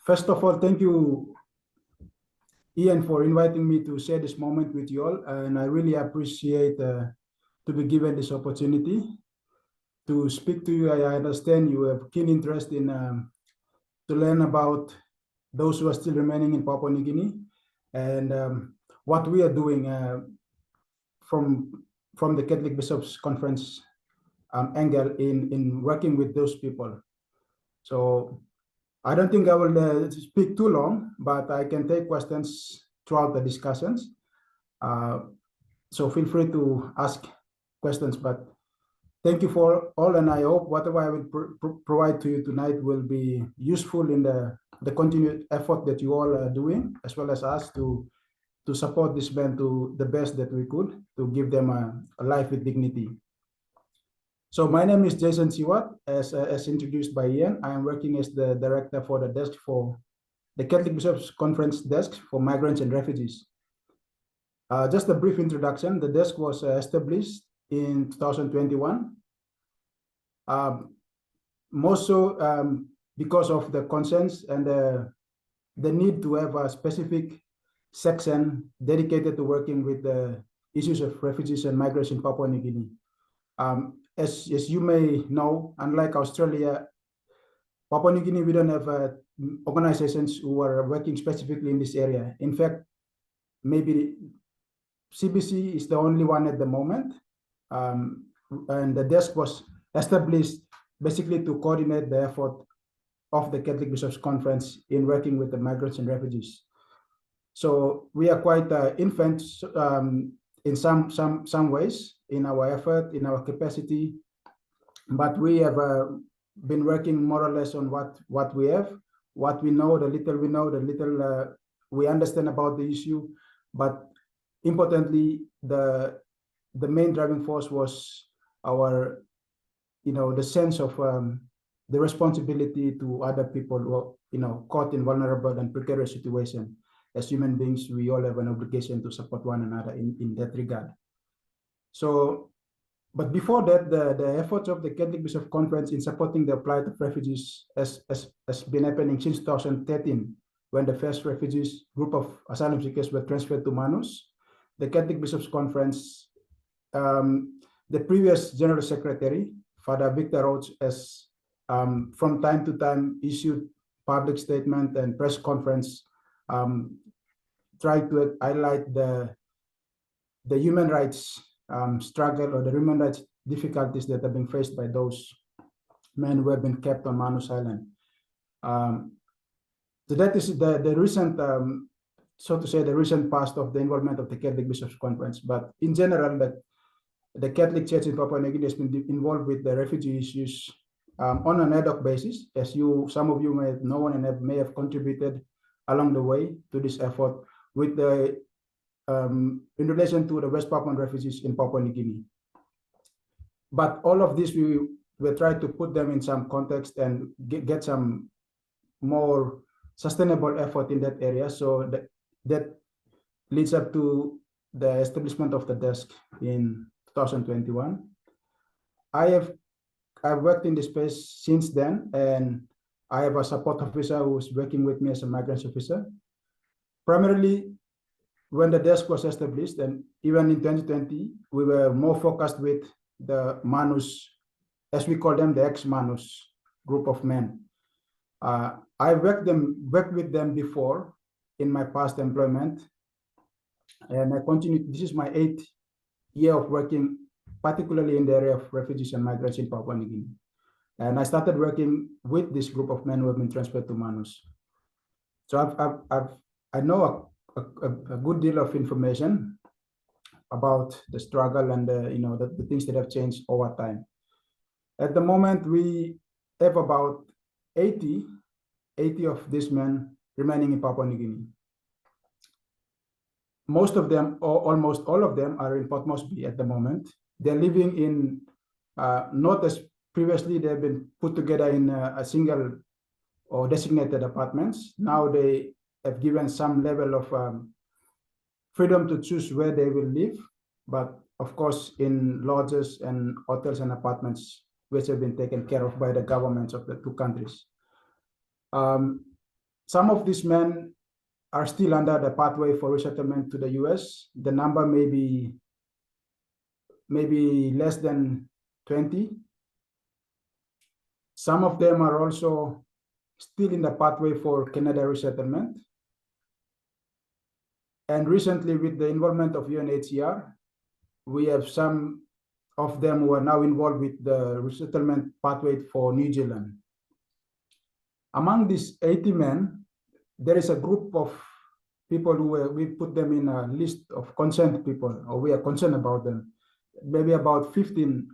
First of all, thank you, Ian, for inviting me to share this moment with you all. And I really appreciate to be given this opportunity to speak to you. I understand you have keen interest in to learn about those who are still remaining in Papua New Guinea and what we are doing from the Catholic Bishops' Conference angle in working with those people. So I don't think I will speak too long, but I can take questions throughout the discussions. So feel free to ask questions, but thank you for all, and I hope whatever I will provide to you tonight will be useful in the continued effort that you all are doing, as well as us to support this band to the best that we could, to give them a life with dignity. So my name is Jason Siwat, as introduced by Ian. I am working as the director for the desk for the Catholic Bishops' Conference desk for migrants and refugees. Just a brief introduction. The desk was established in 2021. More so because of the concerns and the need to have a specific section dedicated to working with the issues of refugees and migrants in Papua New Guinea. As you may know, unlike Australia, Papua New Guinea, we don't have organizations who are working specifically in this area. In fact, maybe CBC is the only one at the moment. And the desk was established basically to coordinate the effort of the Catholic Bishops' Conference in working with the migrants and refugees. So we are quite infants in some ways in our effort, in our capacity, but we have been working more or less on what we have, what we know, the little we know, the little we understand about the issue. But importantly, the main driving force was our, the sense of the responsibility to other people who are, caught in vulnerable and precarious situation. As human beings, we all have an obligation to support one another in that regard. So, but before that, the efforts of the Catholic Bishops' Conference in supporting the plight of refugees has been happening since 2013, when the first refugees group of asylum seekers were transferred to Manus. The Catholic Bishops' Conference, the previous General Secretary, Father Victor Roach, has from time to time issued public statement and press conference try to highlight the human rights struggle or the human rights difficulties that have been faced by those men who have been kept on Manus Island. So that is the recent, so to say, the recent past of the involvement of the Catholic Bishops' Conference. But in general, the Catholic Church in Papua New Guinea has been involved with the refugee issues on an ad hoc basis, as some of you may have known and may have contributed along the way to this effort with the in relation to the West Papuan refugees in Papua New Guinea. But all of this, we try to put them in some context and get some more sustainable effort in that area. So that leads up to the establishment of the desk in 2021. I've worked in this space since then, and I have a support officer who's working with me as a migrants officer. Primarily, when the desk was established, and even in 2020, we were more focused with the Manus, as we call them, the ex-Manus group of men. I worked with them before in my past employment, and I continued. This is my 8th year of working, particularly in the area of refugees and migrants in Papua New Guinea. And I started working with this group of men who have been transferred to Manus. So I know a good deal of information about the struggle and the things that have changed over time. At the moment, we have about 80 of these men remaining in Papua New Guinea. Most of them, or almost all of them, are in Port Moresby at the moment. They're living in, not as previously they've been put together in a single or designated apartments. Now they have given some level of freedom to choose where they will live, but of course in lodges and hotels and apartments which have been taken care of by the governments of the two countries. Some of these men are still under the pathway for resettlement to the US. The number may be maybe less than 20. Some of them are also still in the pathway for Canada resettlement. And recently, with the involvement of UNHCR, we have some of them who are now involved with the resettlement pathway for New Zealand. Among these 80 men, there is a group of people who we put them in a list of concerned people, or we are concerned about them. Maybe about 15,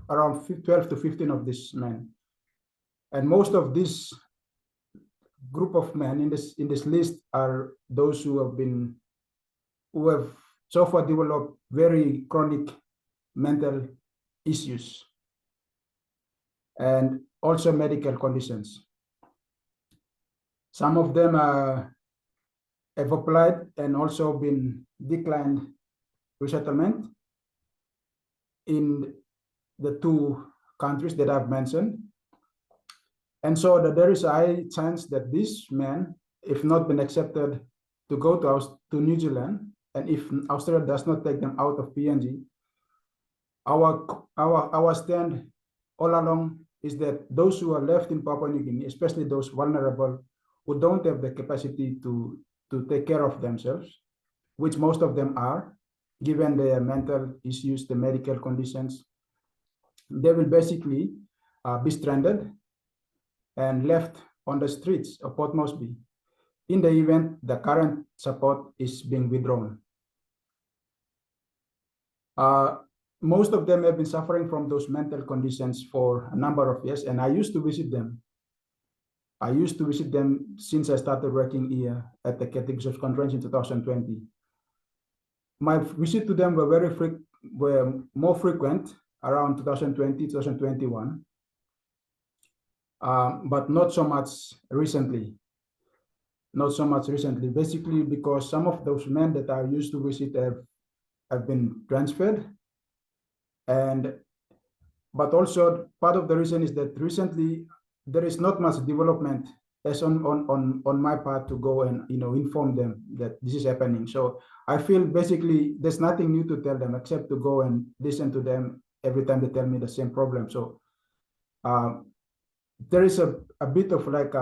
around 12 to 15 of these men. And most of this group of men in this list are those who have so far developed very chronic mental issues and also medical conditions. Some of them have applied and also been declined resettlement in the two countries that I've mentioned. And so there is a high chance that these men, if not been accepted to go to New Zealand, and if Australia does not take them out of PNG, our stand all along is that those who are left in Papua New Guinea, especially those vulnerable who don't have the capacity to take care of themselves, which most of them are, given their mental issues, the medical conditions, they will basically be stranded and left on the streets of Port Moresby in the event the current support is being withdrawn. Most of them have been suffering from those mental conditions for a number of years, and I used to visit them. I used to visit them since I started working here at the Catholic Bishops' Conference in 2020. My visit to them were more frequent around 2020, 2021, but not so much recently. Not so much recently, basically because some of those men that I used to visit have been transferred. But also part of the reason is that recently there is not much development as on my part to go and inform them that this is happening. So I feel basically there's nothing new to tell them except to go and listen to them every time they tell me the same problem. So there is a bit of like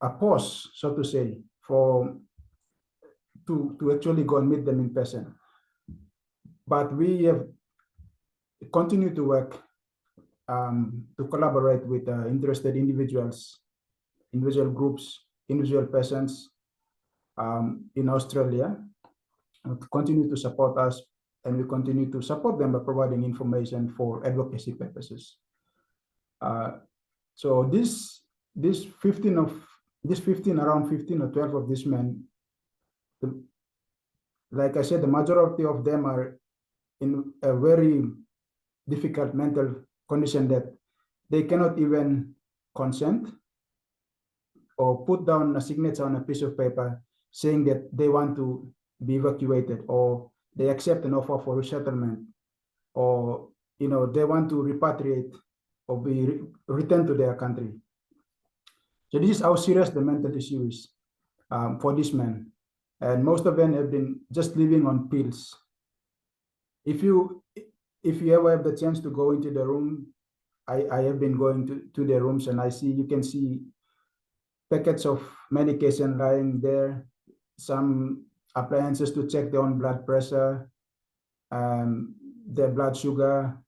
a pause, so to say, to actually go and meet them in person. But we have continued to work to collaborate with interested individuals, individual groups, individual persons in Australia, to continue to support us, and we continue to support them by providing information for advocacy purposes. So around 15 or 12 of these men, like I said, the majority of them are in a very difficult mental condition that they cannot even consent or put down a signature on a piece of paper saying that they want to be evacuated, or they accept an offer for resettlement, or they want to repatriate or be returned to their country. So this is how serious the mental issue is for these men, and most of them have been just living on pills. If you ever have the chance to go into the room, I have been going to the rooms, and you can see packets of medication lying there, some appliances to check their own blood pressure, their blood sugar.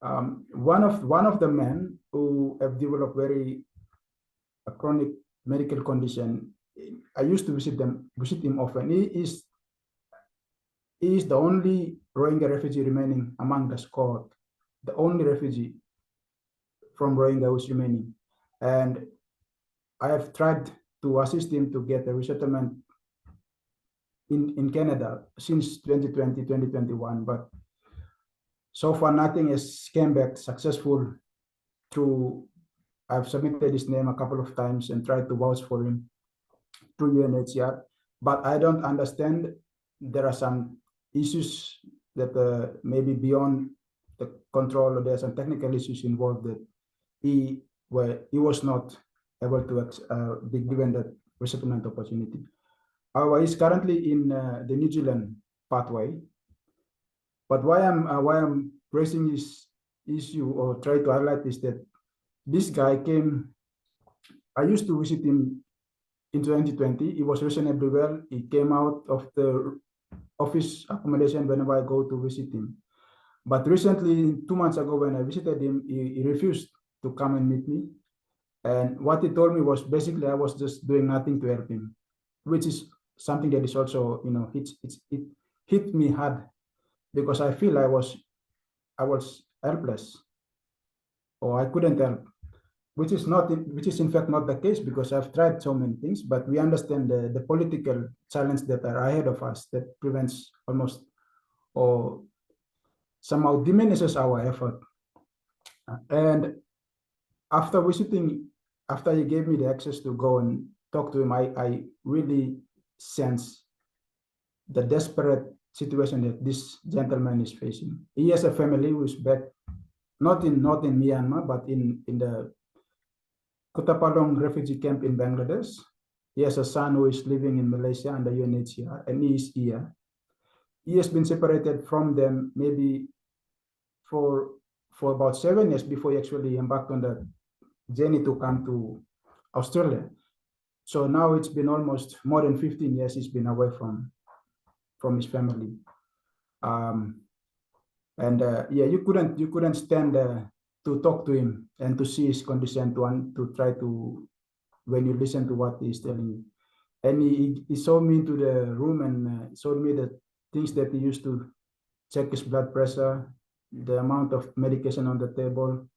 One of the men who have developed a chronic medical condition, I used to visit him often. He is the only Rohingya refugee remaining among the squad, the only refugee from Rohingya who is remaining. And I have tried to assist him to get a resettlement in Canada since 2020, 2021, but so far nothing has came back successful through. I've submitted his name a couple of times and tried to vouch for him through UNHCR, but I don't understand. There are some issues that may be beyond the control, or there are some technical issues involved that he where he was not able to be given that resettlement opportunity. However, he's currently in the New Zealand pathway. But why I'm raising this issue or try to highlight is that this guy came. I used to visit him in 2020. He was reasonably well. He came out of the office accommodation whenever I go to visit him. But recently, 2 months ago, when I visited him, he refused to come and meet me. And what he told me was basically I was just doing nothing to help him, which is something that is also, it hit me hard because I feel I was helpless or I couldn't help, which is in fact not the case because I've tried so many things, but we understand the political challenge that are ahead of us that prevents almost or somehow diminishes our effort. And after visiting, after he gave me the access to go and talk to him, I really sense the desperate situation that this gentleman is facing. He has a family who is back, not in Myanmar, but in the Kutapalong refugee camp in Bangladesh. He has a son who is living in Malaysia under UNHCR, and he is here. He has been separated from them maybe for about 7 years before he actually embarked on the journey to come to Australia. So now it's been almost more than 15 years he's been away from his family. Yeah, you couldn't stand to talk to him and to see his condition to try to, when you listen to what he's telling you. And he showed me into the room and showed me the things that he used to check his blood pressure, the amount of medication on the table.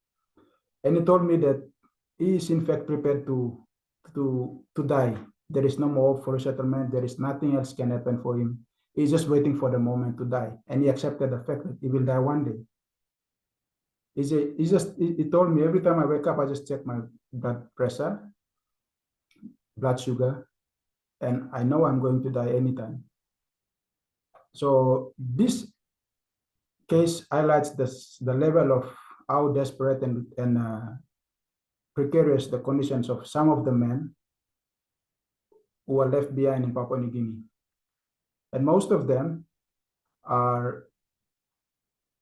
And he told me that he is in fact prepared to die. There is no more hope for resettlement. There is nothing else can happen for him. He's just waiting for the moment to die. And he accepted the fact that he will die one day. He told me every time I wake up, I just check my blood pressure, blood sugar, and I know I'm going to die anytime. So this case highlights the level of how desperate and precarious the conditions of some of the men who are left behind in Papua New Guinea. And most of them are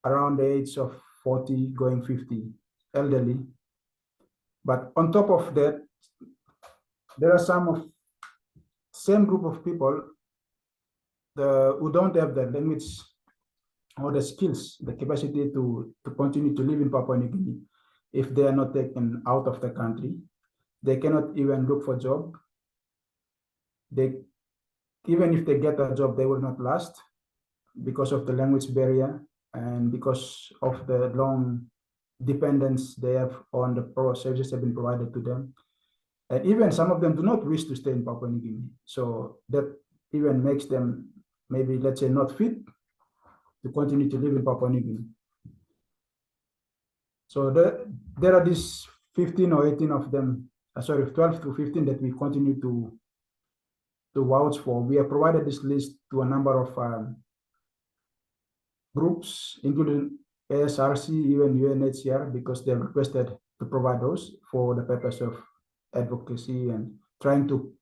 around the age of 40, going 50, elderly. But on top of that, there are some of same group of people who don't have the language or the skills, the capacity to continue to live in Papua New Guinea if they are not taken out of the country. They cannot even look for a job. Even if they get a job, they will not last because of the language barrier and because of the long dependence they have on the services that have been provided to them. And even some of them do not wish to stay in Papua New Guinea. So that even makes them maybe, let's say, not fit to continue to live in Papua New Guinea. So there are these 15 or 18 of them, 12 to 15 that we continue to vouch for. We have provided this list to a number of groups, including ASRC, even UNHCR, because they requested to provide those for the purpose of advocacy and trying to,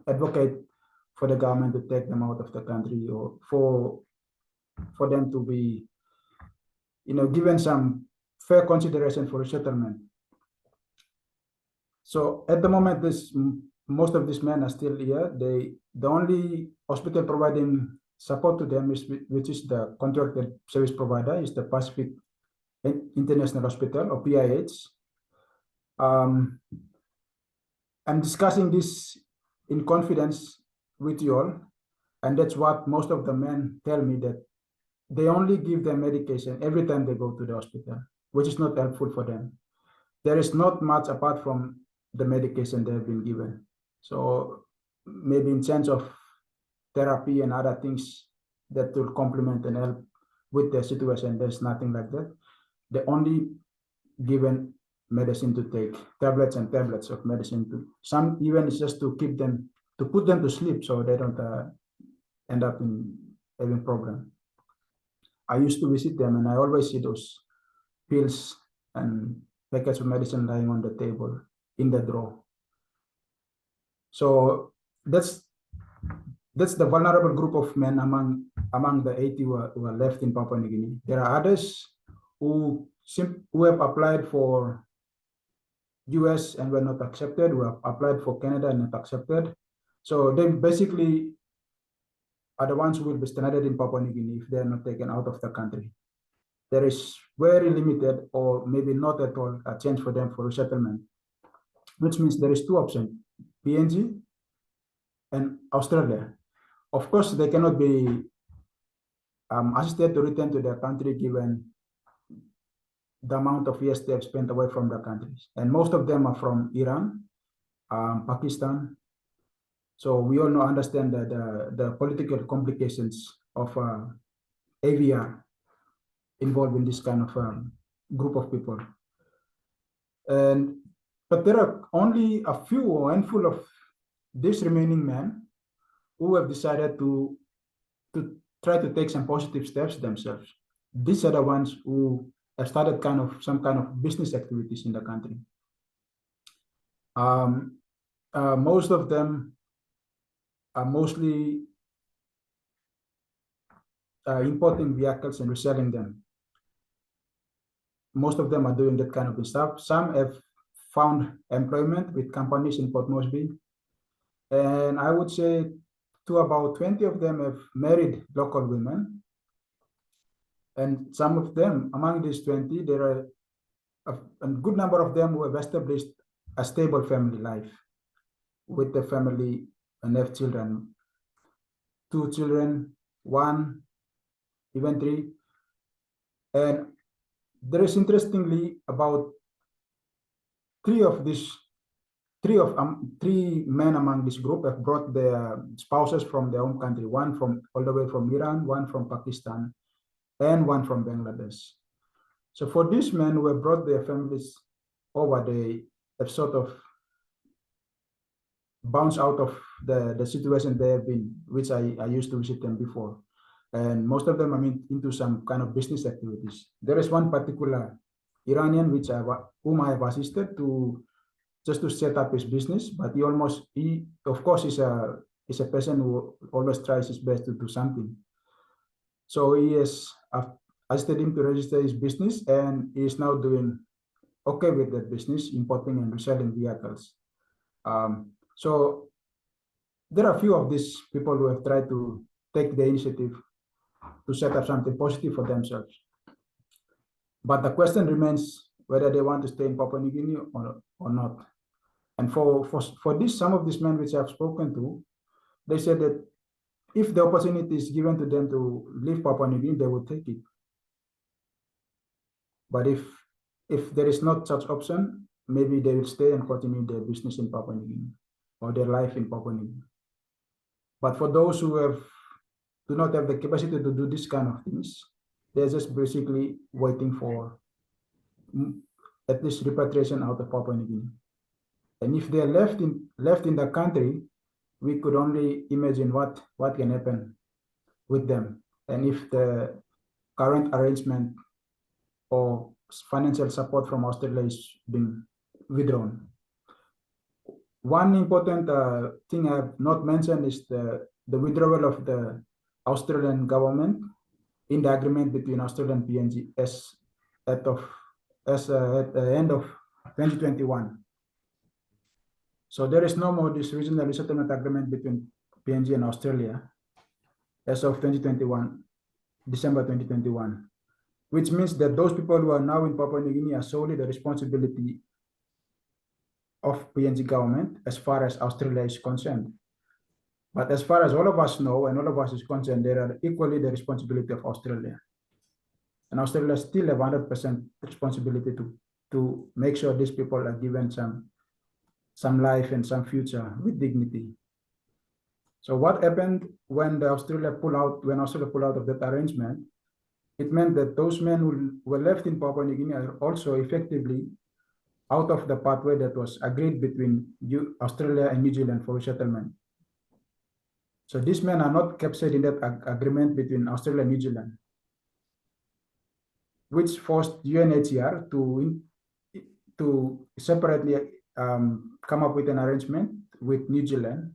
advocate for the government to take them out of the country or for them to be, given some fair consideration for resettlement. So at the moment, most of these men are still here. The only hospital providing support to them which is the contracted service provider, is the Pacific International Hospital or PIH. I'm discussing this in confidence with you all, and that's what most of the men tell me, that they only give them medication every time they go to the hospital, which is not helpful for them. There is not much apart from the medication they have been given. So maybe in sense of therapy and other things that will complement and help with their situation, there's nothing like that. They only given medicine to take, tablets and tablets of medicine to some, even it's just to keep them, to put them to sleep so they don't end up in having problem. I used to visit them and I always see those pills and packets of medicine lying on the table in the drawer. So that's the vulnerable group of men among the 80 who are left in Papua New Guinea. There are others who have applied for US and were not accepted, who have applied for Canada and not accepted. So they basically are the ones who will be stranded in Papua New Guinea if they are not taken out of the country. There is very limited or maybe not at all a chance for them for resettlement, which means there is two options, PNG and Australia. Of course, they cannot be assisted to return to their country given the amount of years they have spent away from the countries. And most of them are from Iran, Pakistan. So we all understand that the political complications of AVR involved in this kind of group of people. But there are only a few or handful of these remaining men who have decided to try to take some positive steps themselves. These are the ones who have started some kind of business activities in the country. Most of them are mostly importing vehicles and reselling them. Most of them are doing that kind of stuff. Some have found employment with companies in Port Moresby. And I would say to about 20 of them have married local women. And some of them, among these 20, there are a good number of them who have established a stable family life with the family and have children, 2 children, 1, even 3. And there is interestingly about 3 men among this group have brought their spouses from their home country, one from all the way from Iran, one from Pakistan, and one from Bangladesh. So for these men who have brought their families over, they have sort of bounced out of the situation they have been, which I used to visit them before. And most of them are into some kind of business activities. There is one particular Iranian whom I have assisted just to set up his business, but he of course is a person who always tries his best to do something. So I've assisted him to register his business, and he is now doing okay with that business, importing and reselling vehicles. So there are a few of these people who have tried to take the initiative to set up something positive for themselves. But the question remains whether they want to stay in Papua New Guinea or not. And for this, some of these men which I've spoken to, they said that if the opportunity is given to them to leave Papua New Guinea, they will take it. But if there is not such option, maybe they will stay and continue their business in Papua New Guinea or their life in Papua New Guinea. But for those who do not have the capacity to do this kind of things, they're just basically waiting for at least repatriation out of Papua New Guinea. And if they're left in the country, we could only imagine what can happen with them. And if the current arrangement or financial support from Australia is being withdrawn. One important thing I have not mentioned is the withdrawal of the Australian government in the agreement between Australia and PNG at the end of 2021. So there is no more this regional resettlement agreement between PNG and Australia as of December 2021, which means that those people who are now in Papua New Guinea are solely the responsibility of PNG government as far as Australia is concerned. But as far as all of us know and all of us is concerned, they are equally the responsibility of Australia. And Australia still have 100% responsibility to make sure these people are given some life and some future with dignity. So what happened when Australia pulled out of that arrangement? It meant that those men who were left in Papua New Guinea are also effectively out of the pathway that was agreed between Australia and New Zealand for resettlement. So these men are not captured in that agreement between Australia and New Zealand, which forced UNHCR to to separately come up with an arrangement with New Zealand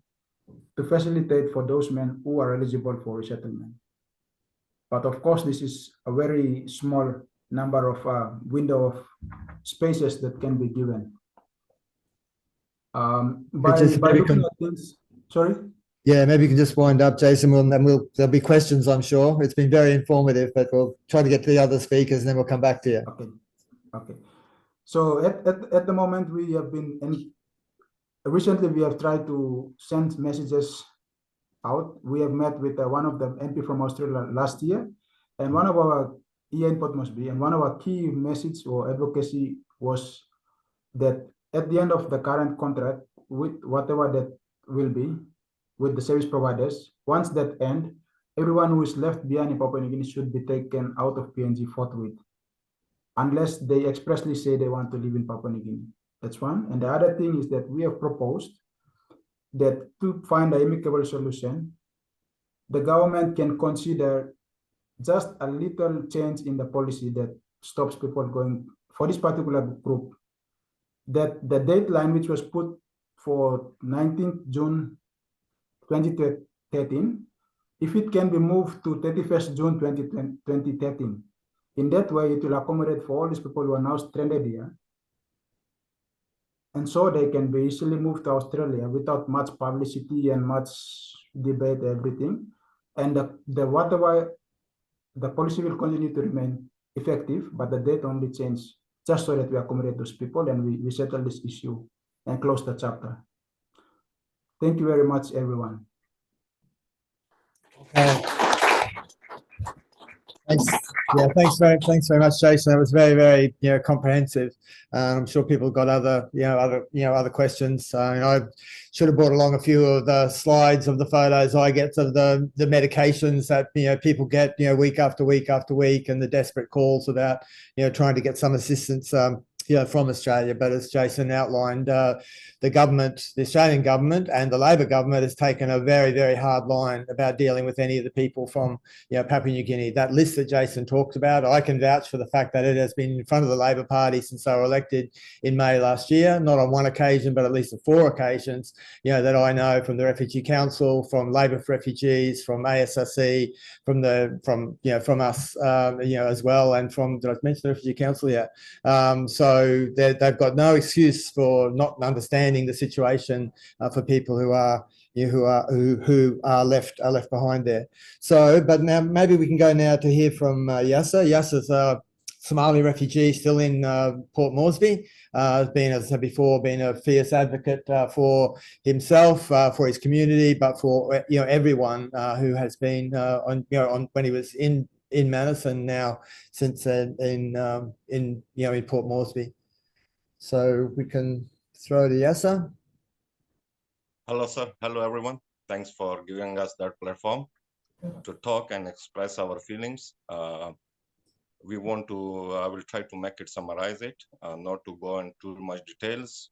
to facilitate for those men who are eligible for resettlement. But of course, this is a very small number of window of spaces that can be given. By looking at things, sorry? Yeah, maybe you can just wind up, Jason, and then there'll be questions, I'm sure. It's been very informative, but we'll try to get to the other speakers and then we'll come back to you. Okay. So at the moment, we have been, recently we have tried to send messages out. We have met with one of the MP from Australia last year, and one of our here in Port Moresby, and one of our key message or advocacy was that at the end of the current contract, with whatever that will be with the service providers, once that end, everyone who is left behind in Papua New Guinea should be taken out of PNG forthwith, unless they expressly say they want to live in Papua New Guinea. That's one. And the other thing is that we have proposed that to find an amicable solution, the government can consider just a little change in the policy that stops people going for this particular group, that the deadline which was put for 19th June 2013, if it can be moved to 31st June 2013, in that way it will accommodate for all these people who are now stranded here, and so they can be easily moved to Australia without much publicity and much debate, everything. And whatever the policy will continue to remain effective, but the date only change, just so that we accommodate those people and we settle this issue and close the chapter. Thank you very much, everyone. Okay. Thanks. Yeah, thanks very much, Jason. That was very comprehensive. I'm sure people got other questions. I should have brought along a few of the slides of the photos I get of the medications that people get week after week after week, and the desperate calls about trying to get some assistance from Australia. But as Jason outlined, the government, the Australian government and the Labor government has taken a very hard line about dealing with any of the people from Papua New Guinea. That list that Jason talked about, I can vouch for the fact that it has been in front of the Labor Party since they were elected in May last year, not on one occasion, but at least on 4 occasions, that I know, from the Refugee Council, from Labor for Refugees, from ASRC, from us, as well, and from, did I mention the Refugee Council? Yeah. So they've got no excuse for not understanding the situation for people who are left behind there. So, but now maybe we can go now to hear from Yasir. Yasir's a Somali refugee still in Port Moresby. Has been, as I said before, been a fierce advocate for himself, for his community, but for everyone who has been on when he was in Manus, and now since in Port Moresby. So we can throw to Yasir. Hello, sir. Hello, everyone. Thanks for giving us that platform to talk and express our feelings. We want to, I will try to make it, summarize it, not to go into too much details.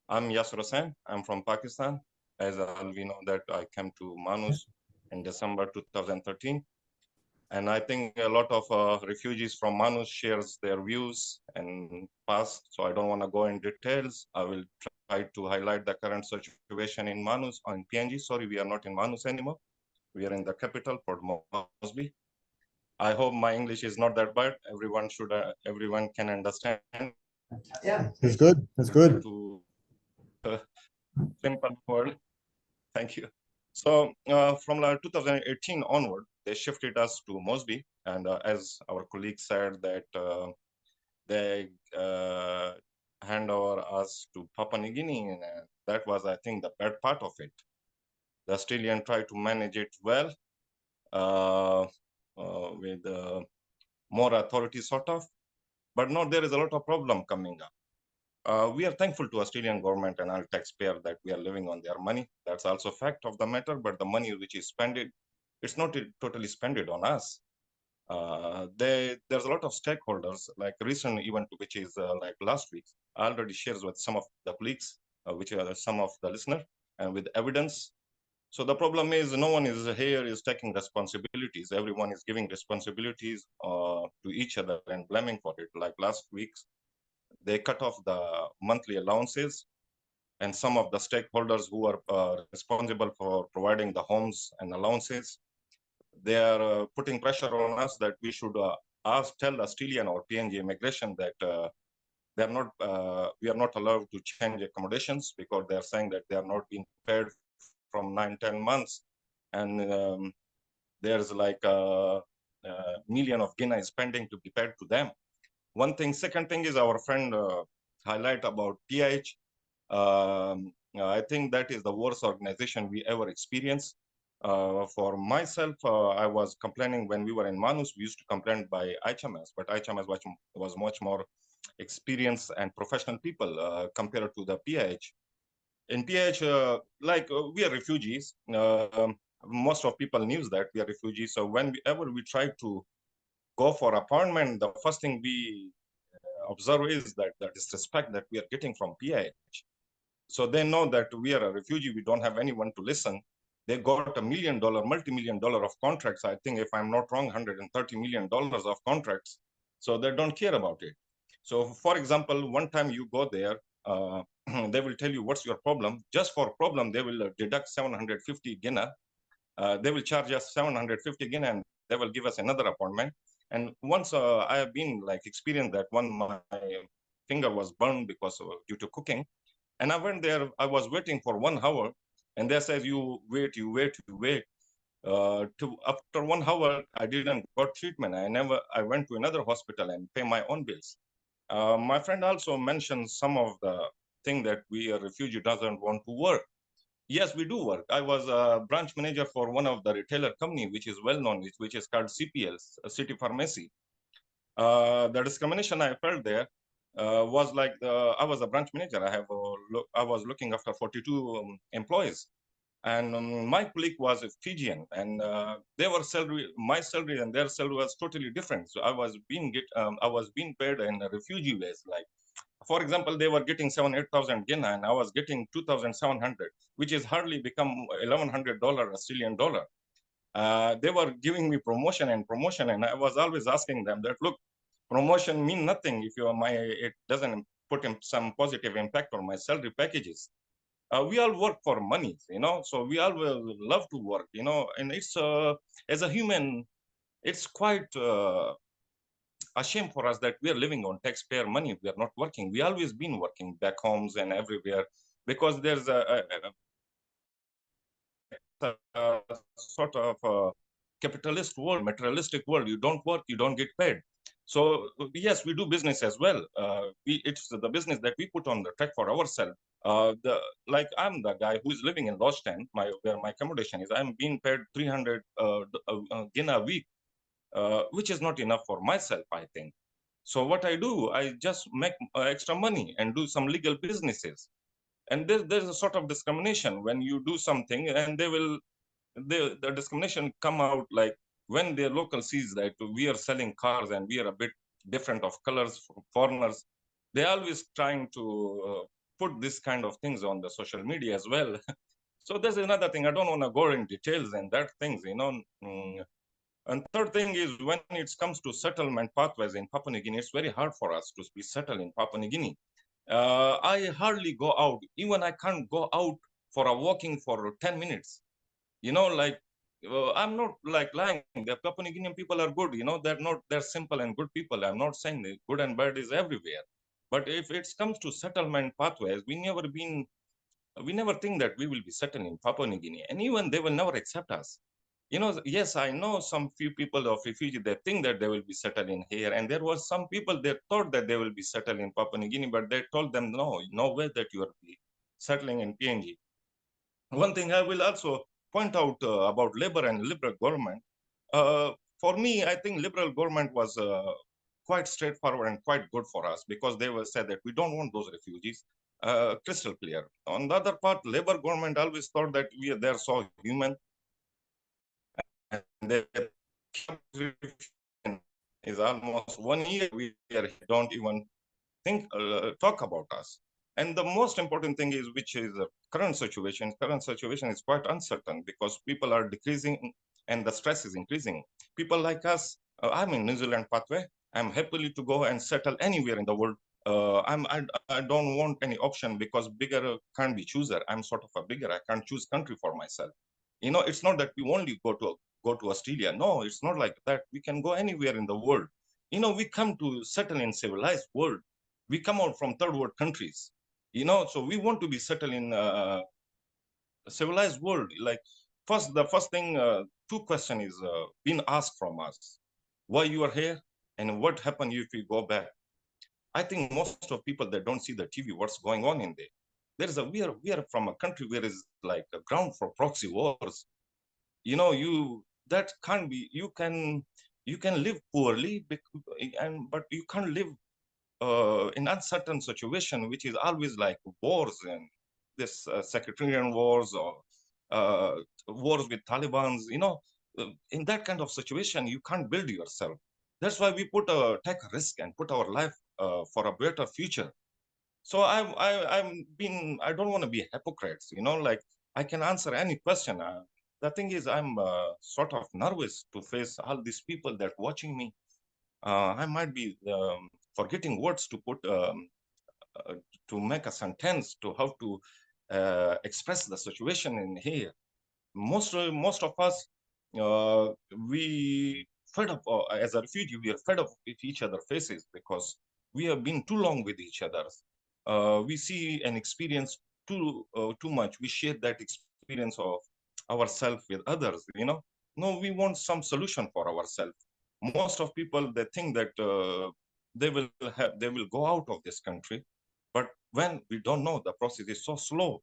I'm Yasir. I'm from Pakistan. As we know that I came to Manus in December 2013. And I think a lot of refugees from Manus shares their views and past, so I don't want to go in details. I will try to highlight the current situation in Manus, on PNG. Sorry, we are not in Manus anymore. We are in the capital, Port Moresby. I hope my English is not that bad. Everyone can understand. Yeah, that's good. That's good. To simple word. Thank you. So from 2018 onward, they shifted us to Moresby, and as our colleague said, that they hand over us to Papua New Guinea, and that was, I think, the bad part of it. The Australian tried to manage it well with more authority, sort of, but now there is a lot of problem coming up. We are thankful to Australian government and our taxpayer that we are living on their money. That's also a fact of the matter, but the money which is spent, it's not totally spent on us. There's a lot of stakeholders, like recent event, which is like last week. I already shared with some of the colleagues, which are some of the listeners, and with evidence. So the problem is no one is here is taking responsibilities. Everyone is giving responsibilities to each other and blaming for it. Like last week's, they cut off the monthly allowances, and some of the stakeholders who are responsible for providing the homes and allowances, they are putting pressure on us that we should tell Australian or PNG immigration that we are not allowed to change accommodations because they are saying that they are not being paid from 9-10 months, and there's like a million of Guinea spending to be paid to them. One thing. Second thing is our friend highlight about PH. I think that is the worst organization we ever experienced. For myself, I was complaining when we were in Manus. We used to complain by HMS, but HMS was much more experienced and professional people compared to the PH. In PH, we are refugees. Most of people knew that we are refugees. So whenever we try to go for appointment, the first thing we observe is that the disrespect that we are getting from PH. So they know that we are a refugee. We don't have anyone to listen. They got $1 million, multi-million dollar of contracts. I think, if I'm not wrong, $130 million of contracts. So they don't care about it. So, for example, one time you go there, they will tell you what's your problem. Just for problem, they will deduct 750 Guinea. They will charge us 750 Guinea, and they will give us another appointment. And once I have been experienced that my finger was burned because due to cooking. And I went there, I was waiting for 1 hour, and they said, you wait. After 1 hour, I didn't got treatment. I went to another hospital and pay my own bills. My friend also mentioned some of the thing that we a refugee doesn't want to work. Yes, we do work. I was a branch manager for one of the retailer company, which is well known, which is called CPL, City Pharmacy. The discrimination I felt there was I was a branch manager. I was looking after 42 employees, and my colleague was a Fijian, and my salary and their salary was totally different. So I was being paid in a refugee ways. For example, they were getting 7,000-8,000 Guinea, and I was getting 2,700, which is hardly become $1,100 Australian dollar. They were giving me promotion, and I was always asking them that, look, promotion mean nothing if it doesn't put in some positive impact on my salary packages. We all work for money, so we all will love to work, and it's as a human, it's quite a shame for us that we are living on taxpayer money. We are not working. We always been working back homes and everywhere, because there's a sort of capitalist world, materialistic world. You don't work, you don't get paid. So yes, we do business as well. It's the business that we put on the track for ourselves. I'm the guy who is living in Lodge 10, where my accommodation is. I'm being paid 300 Guinea a week, which is not enough for myself, I think. So what I do, I just make extra money and do some legal businesses. And there's a sort of discrimination when you do something, and the discrimination come out when the local sees that we are selling cars and we are a bit different of colors for foreigners. They're always trying to put this kind of things on the social media as well. So there's another thing. I don't want to go in details and that things, And third thing is, when it comes to settlement pathways in Papua New Guinea, it's very hard for us to be settled in Papua New Guinea. I hardly go out. Even I can't go out for a walking for 10 minutes. I'm not lying. The Papua New Guinean people are good. They're simple and good people. I'm not saying that good and bad is everywhere. But if it comes to settlement pathways, we never think that we will be settled in Papua New Guinea. And even they will never accept us. Yes, I know some few people of refugee, they think that they will be settled in here. And there was some people, they thought that they will be settled in Papua New Guinea, but they told them, no way that you are settling in PNG. One thing I will also point out about Labour and Liberal government. For me, I think Liberal government was quite straightforward and quite good for us, because they will say that we don't want those refugees. Crystal clear. On the other part, Labour government always thought that they're so human, and they is almost 1 year we don't even talk about us. And the most important thing is, which is the current situation. Current situation is quite uncertain, because people are decreasing and the stress is increasing. People like us, I'm in New Zealand pathway. I'm happily to go and settle anywhere in the world I don't want any option because bigger can't be chooser. I'm sort of a bigger. I can't choose country for myself. You know, it's not that we only go to Australia. No, it's not like that. We can go anywhere in the world. You know, we come to settle in civilized world. We come out from third world countries. You know, so we want to be settled in a civilized world. Like the first thing, two question is being asked from us: why you are here, and what happen if you go back. I think most of people that don't see the TV, what's going on in there. We are from a country where is like a ground for proxy wars. You know, that can't be. You can live poorly, but you can't live in uncertain situation, which is always like wars and this sectarian wars or wars with Taliban's. You know, in that kind of situation, you can't build yourself. That's why we take a risk and put our life for a better future. So I don't want to be hypocrites, you know, like I can answer any question. The thing is, I'm sort of nervous to face all these people that watching me. I might be forgetting words to put uh, to make a sentence to how to express the situation in here. Most of us, uh, we fed up as a refugee. We are fed up with each other faces because we have been too long with each other. We see and experience too much. We share that experience of ourselves with others. You know, no, we want some solution for ourselves. Most of people, they think that they will go out of this country, but when we don't know, the process is so slow.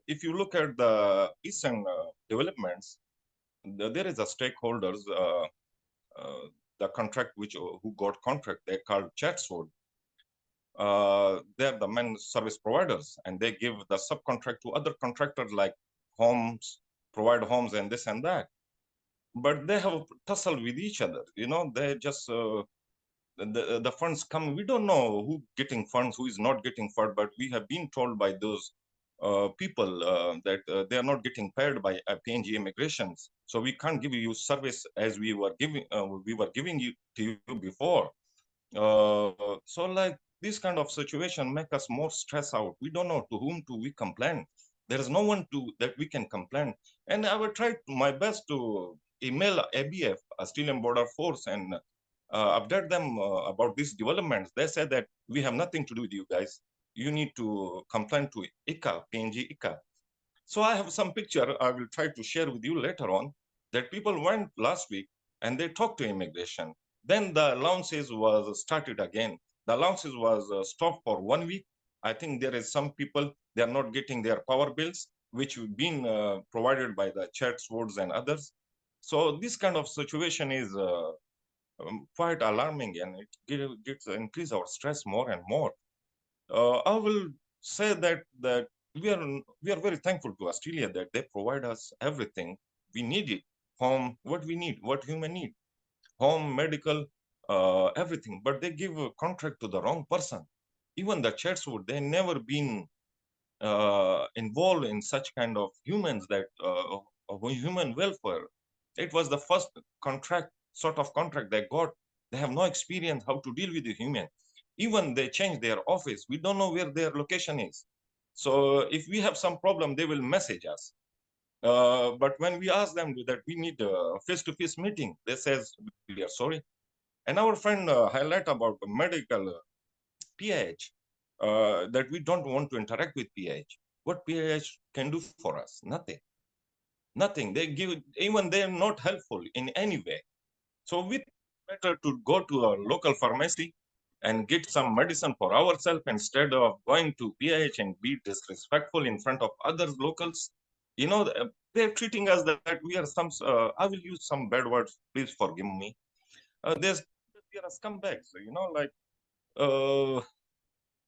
If you look at the recent developments, there is a stakeholders, the contract who got contract, they called Chatswood. They're the main service providers, and they give the subcontract to other contractors like homes, provide homes and this and that. But they have a tussle with each other. You know, they just the funds come. We don't know who getting funds, who is not getting funds, but we have been told by those people that they are not getting paid by PNG immigrations. So we can't give you service as we were giving you to you before. So like this kind of situation make us more stressed out. We don't know to whom do we complain. There is no one that we can complain. And I will try my best to email ABF, Australian Border Force, and update them about these developments. They said that we have nothing to do with you guys. You need to complain to ICA, PNG ICA. So I have some picture I will try to share with you later on that people went last week and they talked to immigration. Then the allowances was started again. The allowances was stopped for 1 week. I think there is some people, they are not getting their power bills, which have been provided by the Chatswoods and others. So this kind of situation is quite alarming, and it gets increase our stress more and more. I will say that we are very thankful to Australia that they provide us everything we need it. Home, what we need, what human need, home, medical, everything. But they give a contract to the wrong person. Even the Chatswood, they never been involved in such kind of humans that of human welfare. It was the first sort of contract they got. They have no experience how to deal with the human. Even they change their office. We don't know where their location is. So if we have some problem, they will message us. But when we ask them that we need a face-to-face meeting, they says we are sorry. And our friend highlight about the medical PH, that we don't want to interact with PH. What PH can do for us? Nothing. Nothing. They give, even they are not helpful in any way. So we better to go to a local pharmacy and get some medicine for ourselves instead of going to PH and be disrespectful in front of other locals. You know, they're treating us that we are some, I will use some bad words, please forgive me. We are scumbags, you know, like,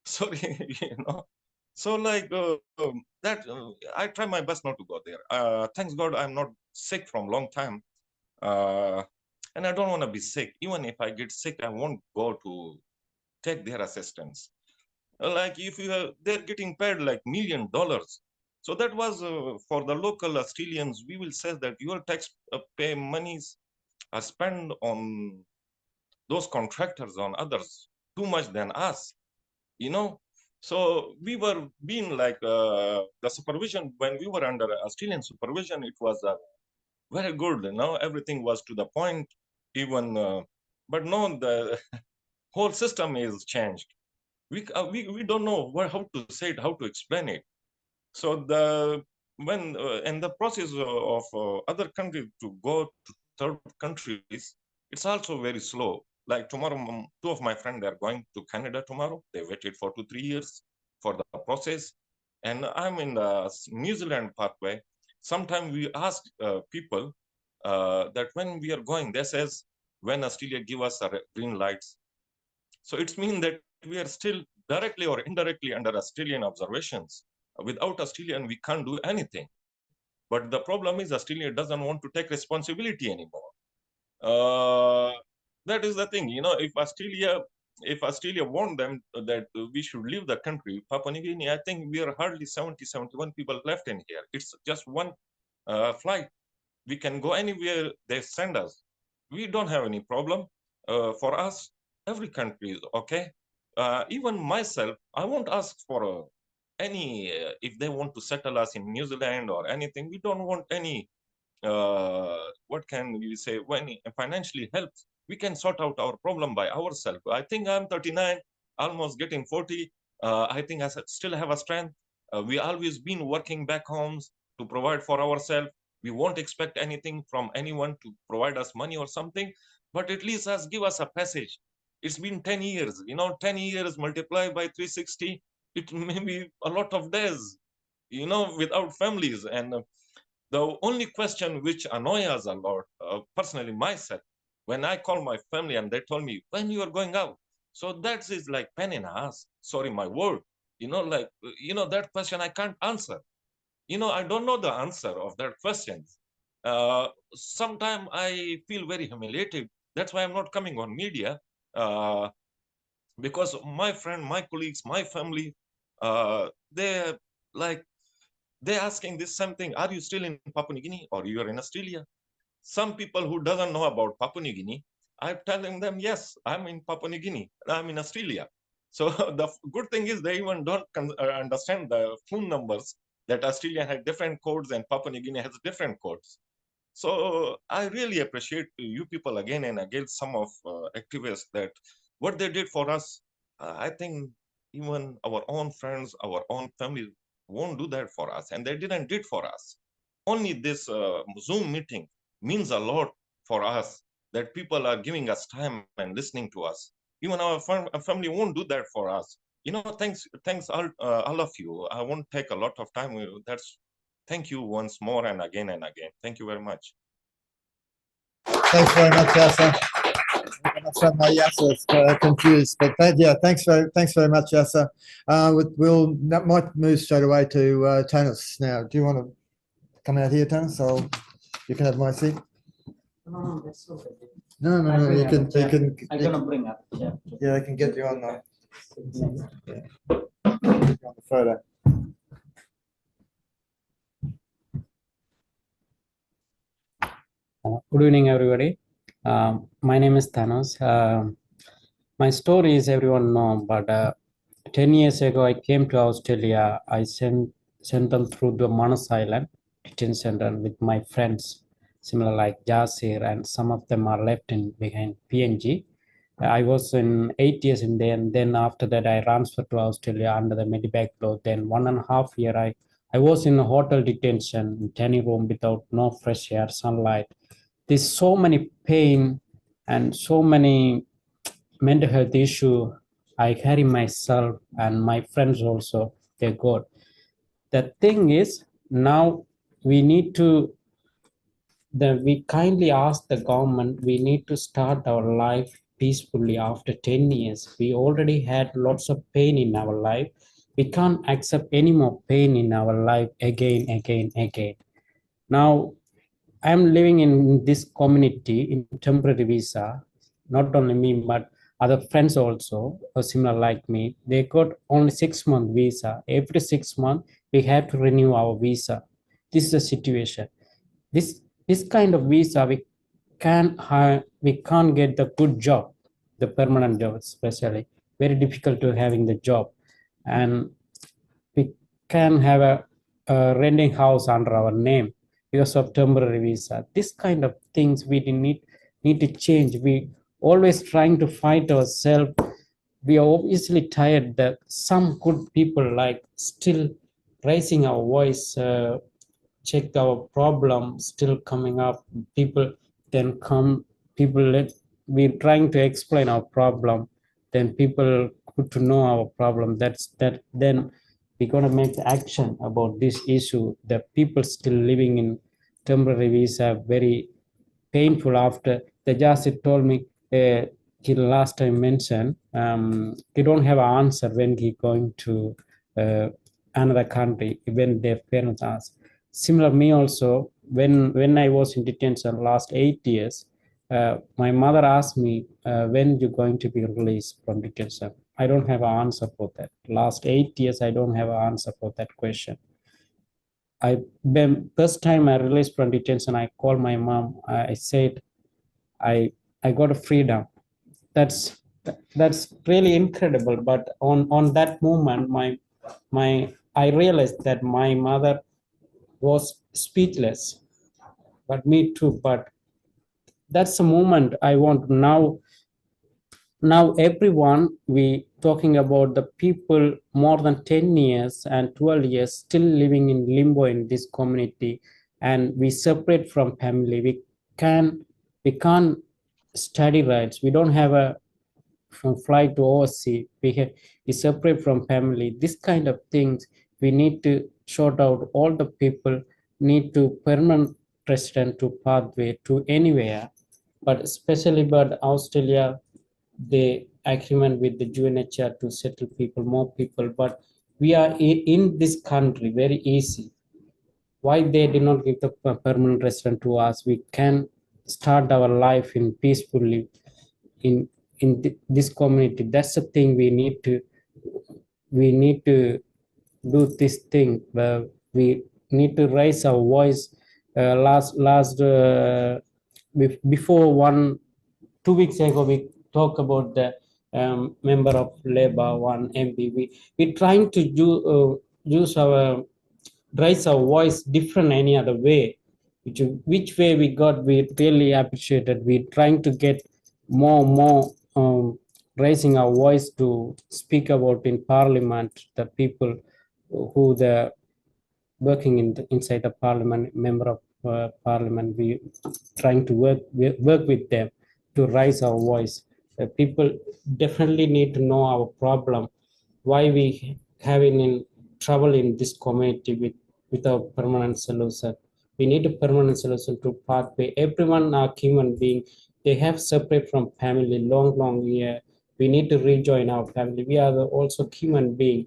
sorry, you know. So like that, I try my best not to go there. Thanks God, I'm not sick from long time. And I don't want to be sick. Even if I get sick, I won't go to take their assistance. Like if they're getting paid like $1 million. So that was for the local Australians. We will say that your tax pay monies are spent on those contractors, on others. too much than us, you know. So we were being like the supervision when we were under Australian supervision. It was very good, you know. Everything was to the point, even. But no, the whole system is changed. We don't know how to say it, how to explain it. So the when in the process of other countries to go to third countries, it's also very slow. Like tomorrow, two of my friends, they're going to Canada tomorrow. They waited for 2-3 years for the process, and I'm in the New Zealand pathway. Sometimes we ask people that when we are going, they says when Australia give us a green lights. So it's mean that we are still directly or indirectly under Australian observations. Without Australian, we can't do anything. But the problem is Australia doesn't want to take responsibility anymore. That is the thing, you know. If Australia want them that we should leave the country, Papua New Guinea, I think we are hardly 71 people left in here. It's just one flight. We can go anywhere they send us. We don't have any problem. For us, every country is okay. Even myself, I won't ask for any, if they want to settle us in New Zealand or anything. We don't want any, what can we say, when financially helps. We can sort out our problem by ourselves. I think I'm 39, almost getting 40. I think I still have a strength. We always been working back homes to provide for ourselves. We won't expect anything from anyone to provide us money or something, but at least give us a passage. It's been 10 years, you know. 10 years multiplied by 360, it may be a lot of days, you know, without families. And the only question which annoys us a lot, personally myself, when I call my family and they told me when you are going out, so that is like pain in the ass. Sorry, my word. You know, like, you know, that question I can't answer. You know, I don't know the answer of that question. Sometimes I feel very humiliated. That's why I'm not coming on media, because my friend, my colleagues, my family, they're like, they're asking this same thing. Are you still in Papua New Guinea or you are in Australia? Some people who doesn't know about Papua New Guinea, I'm telling them, yes, I'm in Papua New Guinea, I'm in Australia. So the good thing is they even don't understand the phone numbers, that Australia has different codes and Papua New Guinea has different codes. So I really appreciate you people again and again, some of activists, that what they did for us. I think even our own friends, our own family won't do that for us, and they didn't did for us. Only this Zoom meeting means a lot for us, that people are giving us time and listening to us. Even our family won't do that for us. You know, thanks all of you. I won't take a lot of time. That's Thank you once more and again and again. Thank you very much. Thanks very much, Yasir. I'm not sure why Yasir is confused, but yeah, thanks very much, Yasir. That might move straight away to Thanus now. Do you want to come out here, Thanus, so you can have my seat? No, that's okay. No, you can. I'm gonna bring up. Yeah, I can get you on the, on the photo. Good evening, everybody. My name is Thanos. My story is everyone know, but 10 years ago I came to Australia. I sent them through the Manus Island detention center with my friends, similar like Yasir, and some of them are left in behind PNG. I was in 8 years in there, and then after that I transferred to Australia under the Medivac law. Then 1.5 years I was in a hotel detention, tiny room without no fresh air, sunlight. There's so many pain and so many mental health issue I carry myself and my friends also. They got. The thing is, now we need to. We kindly ask the government. We need to start our life peacefully after 10 years. We already had lots of pain in our life. We can't accept any more pain in our life again. Now I'm living in this community in temporary visa. Not only me, but other friends also are similar like me. They got only 6-month visa. Every 6 months, we have to renew our visa. This is the situation. This kind of visa, we can't get the good job, the permanent job especially. very difficult to having the job, and we can have a renting house under our name because of temporary visa. This kind of things we need to change. We always trying to fight ourselves. We are obviously tired that some good people like still raising our voice, check our problem still coming up. People then come, people let we trying to explain our problem, then people good to know our problem. That then we're going to make action about this issue. The people still living in temporary visa very painful. After the Yasir told me, he last time mentioned, he don't have an answer when he going to another country when their parents ask. Similar me also, when I was in detention last 8 years, my mother asked me, when you going to be released from detention. I don't have an answer for that. Last 8 years, I don't have an answer for that question. When first time I released from detention, I called my mom. I said, I got a freedom. That's really incredible. But on that moment, I realized that my mother was speechless. But me too. But that's the moment I want now everyone, we talking about the people more than 10 years and 12 years still living in limbo in this community, and we separate from family. We can't study rights. We don't have a from flight to overseas. We separate from family. This kind of things we need to sort out. All the people need to permanent resident to pathway to anywhere, but especially but Australia, the agreement with the UNHCR to settle people, more people. But we are in this country very easy. Why they did not give the permanent resident to us? We can start our life in peacefully in this community. That's the thing we need to do this thing. We need to raise our voice. Before 2 weeks ago, we talk about the member of Labour, one MP. We trying to use our raise our voice different any other way. Which way we got, we really appreciated. We trying to get more raising our voice to speak about in Parliament the people who the working inside the Parliament, member of Parliament. We trying to work with them to raise our voice. People definitely need to know our problem, why we having in trouble in this community without permanent solution. We need a permanent solution to pathway. Everyone are human being. They have separate from family long year. We need to rejoin our family. We are also human being.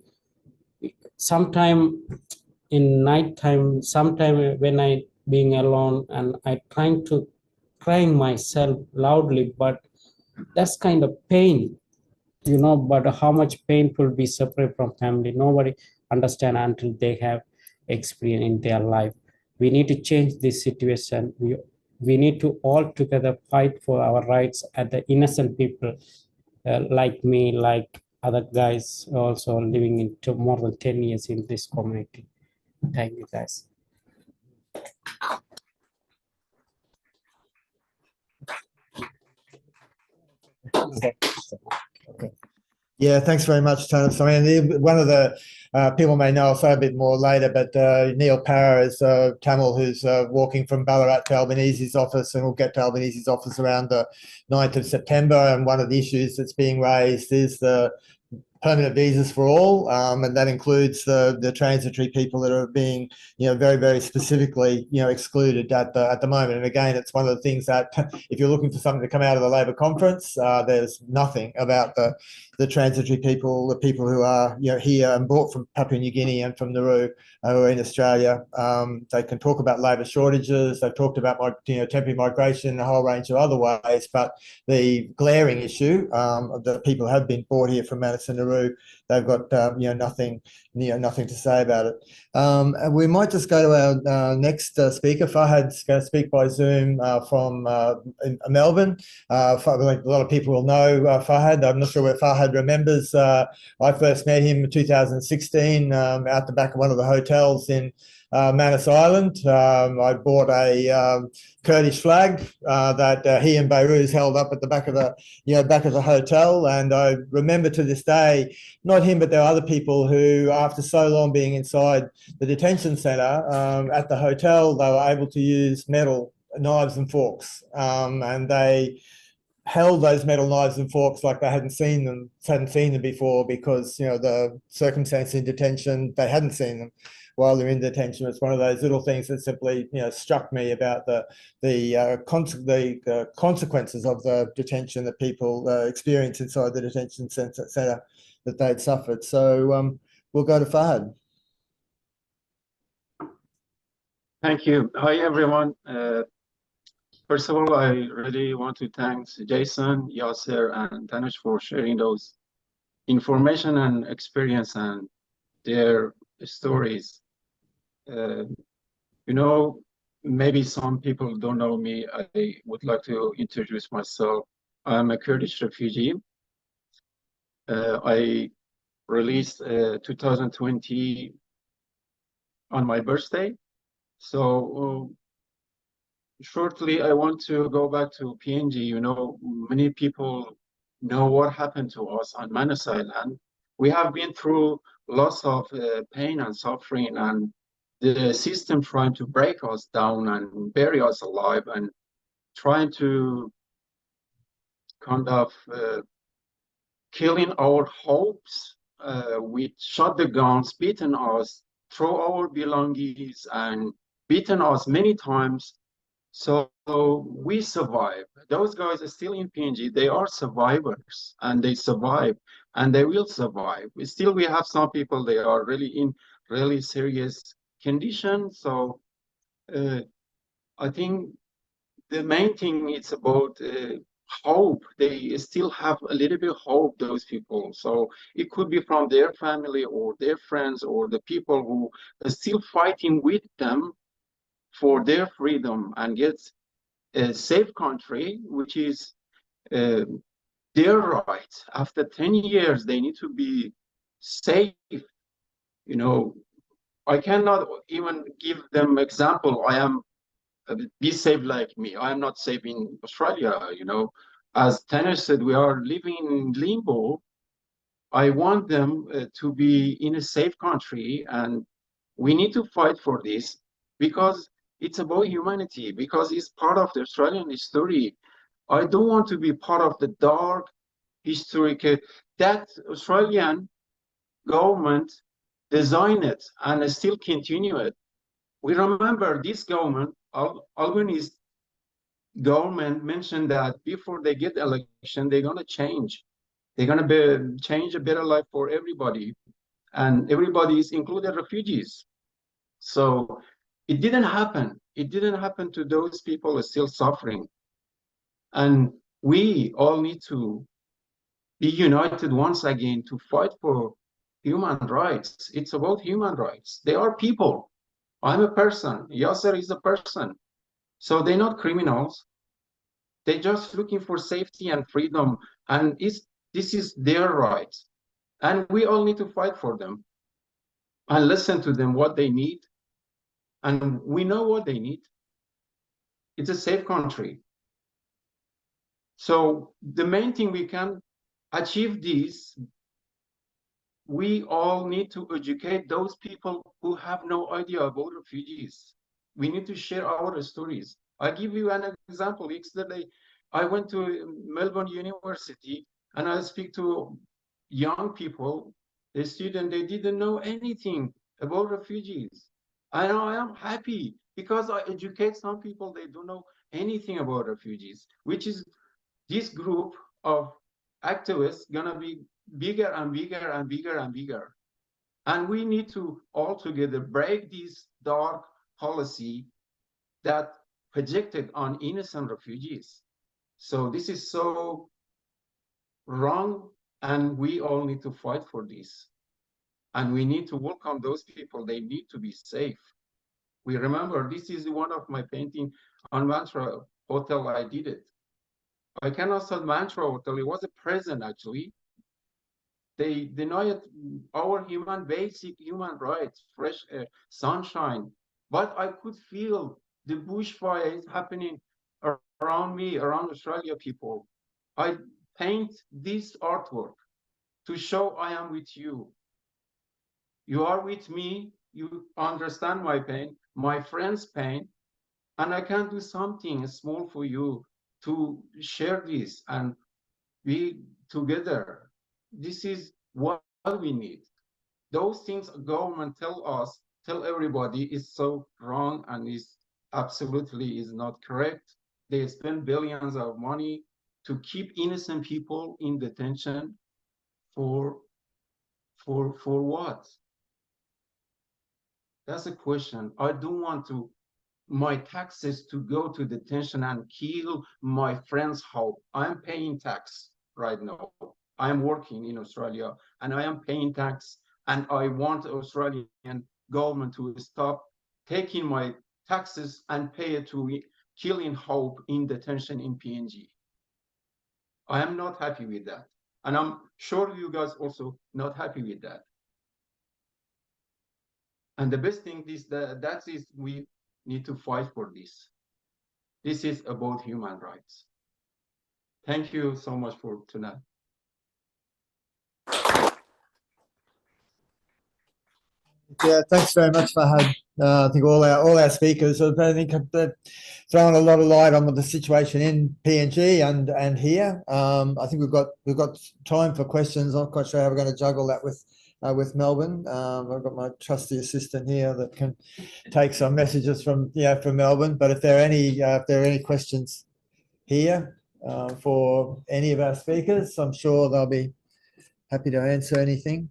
Sometime in night time, sometime when I being alone and I trying to crying myself loudly, but that's kind of pain, but how much painful be separate from family, nobody understand until they have experience in their life. We need to change this situation. We need to all together fight for our rights at the innocent people, like me, like other guys also living in more than 10 years in this community. Thank you, guys. Okay. Yeah, thanks very much, Thanus. I mean, one of the people may know, I'll say a bit more later, but Neil Parra is Tamil who's walking from Ballarat to Albanese's office, and we'll get to Albanese's office around the 9th of September. And one of the issues that's being raised is the permanent visas for all, and that includes the transitory people that are being, very, very specifically, excluded at the moment. And again, it's one of the things that if you're looking for something to come out of the Labor conference, there's nothing about the transitory people, the people who are here and brought from Papua New Guinea and from Nauru who are in Australia. They can talk about labour shortages. They've talked about temporary migration and a whole range of other ways, but the glaring issue that people have been brought here from Manus and Nauru Nauru, they've got nothing to say about it. And we might just go to our next speaker. Farhad's going to speak by Zoom from Melbourne. A lot of people will know Farhad. I'm not sure where Farhad remembers. I first met him in 2016 out the back of one of the hotels in Manus Island. I bought a Kurdish flag that he and Beirut held up at the back of the hotel, and I remember to this day, not him, but there are other people who, after so long being inside the detention centre at the hotel, they were able to use metal knives and forks, and they held those metal knives and forks like they hadn't seen them before, because the circumstance in detention, they hadn't seen them while they're in detention. It's one of those little things that simply struck me about the consequences of the detention that people experience inside the detention centre that they'd suffered. So we'll go to Farhad. Thank you. Hi, everyone. First of all, I really want to thank Jason, Yasir, and Thanus for sharing those information and experience and their stories. Maybe some people don't know me. I would like to introduce myself. I'm a Kurdish refugee. I released 2020 on my birthday. So shortly, I want to go back to PNG. Many people know what happened to us on Manus Island. We have been through lots of pain and suffering, and the system trying to break us down and bury us alive, and trying to kind of killing our hopes with shotguns, beating us, throw our belongings, and beaten us many times. So we survive. Those guys are still in PNG. They are survivors, and they survive, and they will survive. Still, we have some people, they are really in really serious condition. So I think the main thing is about hope. They still have a little bit of hope, those people. So it could be from their family or their friends or the people who are still fighting with them for their freedom and get a safe country, which is their right. After 10 years, they need to be safe. I cannot even give them example. I am be safe like me. I am not safe in Australia. As Thanus said, we are living in limbo. I want them to be in a safe country, and we need to fight for this, because it's about humanity, because it's part of the Australian history. I don't want to be part of the dark history that Australian government designed it and still continue it. We remember this government, Albanese government, mentioned that before they get election, they're going to change. They're going to change a better life for everybody, and everybody is included refugees. So it didn't happen. It didn't happen to those people who are still suffering. And we all need to be united once again to fight for human rights. It's about human rights. They are people. I'm a person. Yasir is a person. So they're not criminals. They're just looking for safety and freedom. And this is their right. And we all need to fight for them and listen to them, what they need. And we know what they need. It's a safe country. So the main thing we can achieve this, we all need to educate those people who have no idea about refugees. We need to share our stories. I'll give you an example. Yesterday, I went to Melbourne University, and I speak to young people, the students, they didn't know anything about refugees. And I am happy because I educate some people, they don't know anything about refugees, which is this group of activists gonna be bigger and bigger and bigger and bigger. And we need to all together break this dark policy that projected on innocent refugees. So this is so wrong, And we all need to fight for this. And we need to welcome those people. They need to be safe. We remember, this is one of my painting on Mantra Hotel. I did it. I cannot sell Mantra Hotel. It was a prison, actually. They denied our basic human rights, fresh air, sunshine. But I could feel the bushfires happening around me, around Australia people. I paint this artwork to show I am with you. You are with me, you understand my pain, my friend's pain, and I can do something small for you to share this and be together. This is what we need. Those things government tell everybody is so wrong and is absolutely is not correct. They spend billions of money to keep innocent people in detention for what? That's a question. I don't want my taxes to go to detention and kill my friend's hope. I'm paying tax right now. I'm working in Australia and I am paying tax, and I want Australian government to stop taking my taxes and pay it to killing hope in detention in PNG. I am not happy with that. And I'm sure you guys also not happy with that. And the best thing is that is we need to fight for this. This is about human rights. Thank you so much for tonight. Yeah, thanks very much, Farhad. I think all our speakers have, I think, have thrown a lot of light on the situation in PNG and here. I think we've got time for questions. I'm not quite sure how we're going to juggle that with Melbourne. I've got my trusty assistant here that can take some messages from Melbourne. But if there are any questions here for any of our speakers, I'm sure they'll be happy to answer anything.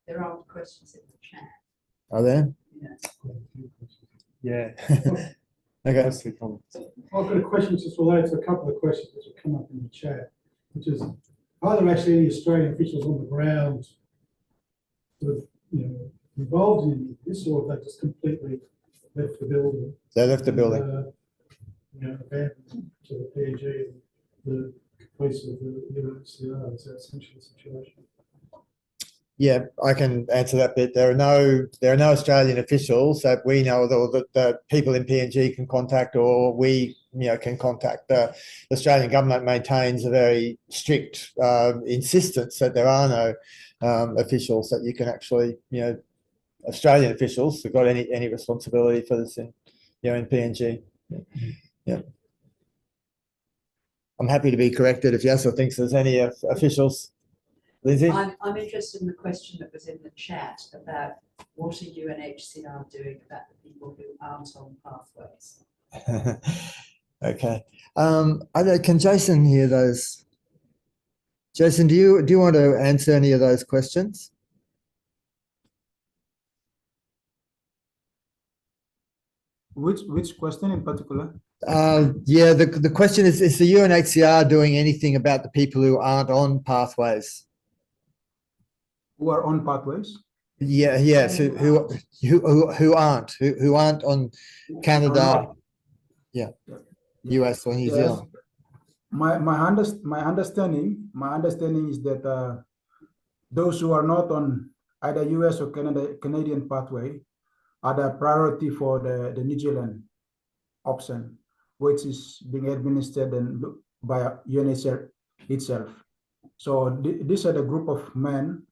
There are questions in the chat. Are there? Yeah. Okay. I've got a question just related to a couple of questions that have come up in the chat, which is, are there actually any Australian officials on the ground sort of, involved in this, or have they just completely left the building? They left the building. Abandoned to the PNG, the police of the UNHCR. Is that essentially the situation? Yeah, I can answer that bit. There are no Australian officials that we know that people in PNG can contact, or we can contact. The Australian government maintains a very strict insistence that there are no officials that you can actually, Australian officials have got any responsibility for this in PNG. Yeah. I'm happy to be corrected if Yasir thinks there's any officials. Lindsay? I'm interested in the question that was in the chat about what are UNHCR doing about the people who aren't on pathways? Okay. I know, can Jason hear those? Jason, do you want to answer any of those questions? Which question in particular? Yeah, the question is the UNHCR doing anything about the people who aren't on pathways? Who are on pathways? Yeah, yes. Who aren't on Canada? Yeah, US or New Zealand. My understanding is that those who are not on either US or Canadian pathway are the priority for the New Zealand option, which is being administered by UNHCR itself. So these are the group of men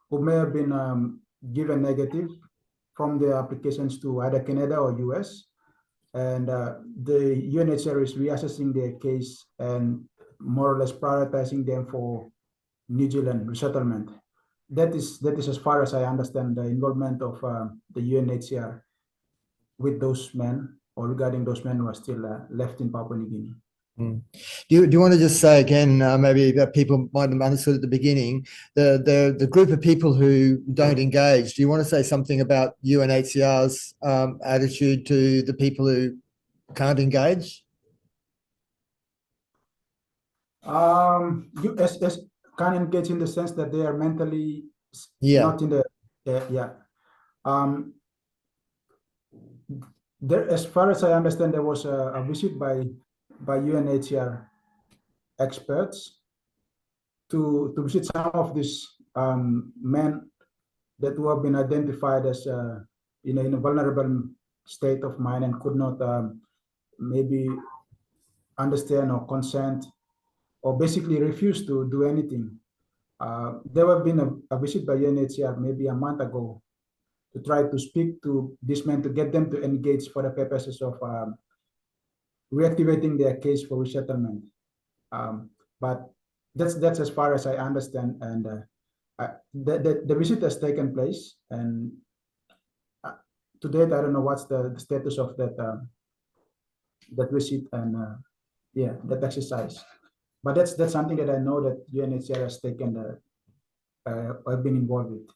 who may have been given negative from their applications to either Canada or US. And the UNHCR is reassessing their case and more or less prioritizing them for New Zealand resettlement. That is as far as I understand the involvement of the UNHCR with those men, or regarding those men who are still left in Papua New Guinea. Do you want to just say again, maybe that people might have understood at the beginning, the group of people who don't engage, do you want to say something about UNHCR's attitude to the people who can't engage? USS can engage in the sense that they are mentally Yeah. not in the yeah. There, as far as I understand, there was a visit by UNHCR experts to visit some of these men that who have been identified as in a vulnerable state of mind and could not maybe understand or consent or basically refuse to do anything. There have been a visit by UNHCR maybe a month ago to try to speak to these men to get them to engage for the purposes of reactivating their case for resettlement. But that's as far as I understand. And the visit has taken place, and to date, I don't know what's the status of that that visit and yeah, that exercise. But that's something that I know that UNHCR has taken I've been involved with.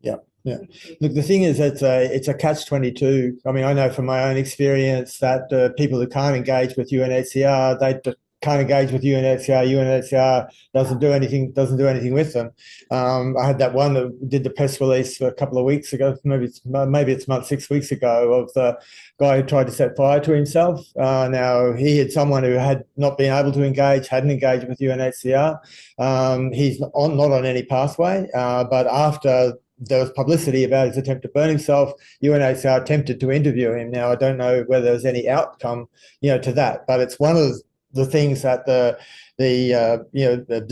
Yeah. Yeah. Look, the thing is, it's a catch-22. I mean, I know from my own experience that people who can't engage with UNHCR, they can't engage with UNHCR. UNHCR doesn't do anything with them. I had that one that did the press release a couple of weeks ago, maybe it's 6 weeks ago, of the guy who tried to set fire to himself. Now, he had someone who had not been able to engage, hadn't engaged with UNHCR. He's not on any pathway, but after there was publicity about his attempt to burn himself, UNHCR attempted to interview him. Now, I don't know whether there's any outcome, to that, but it's one of the things that the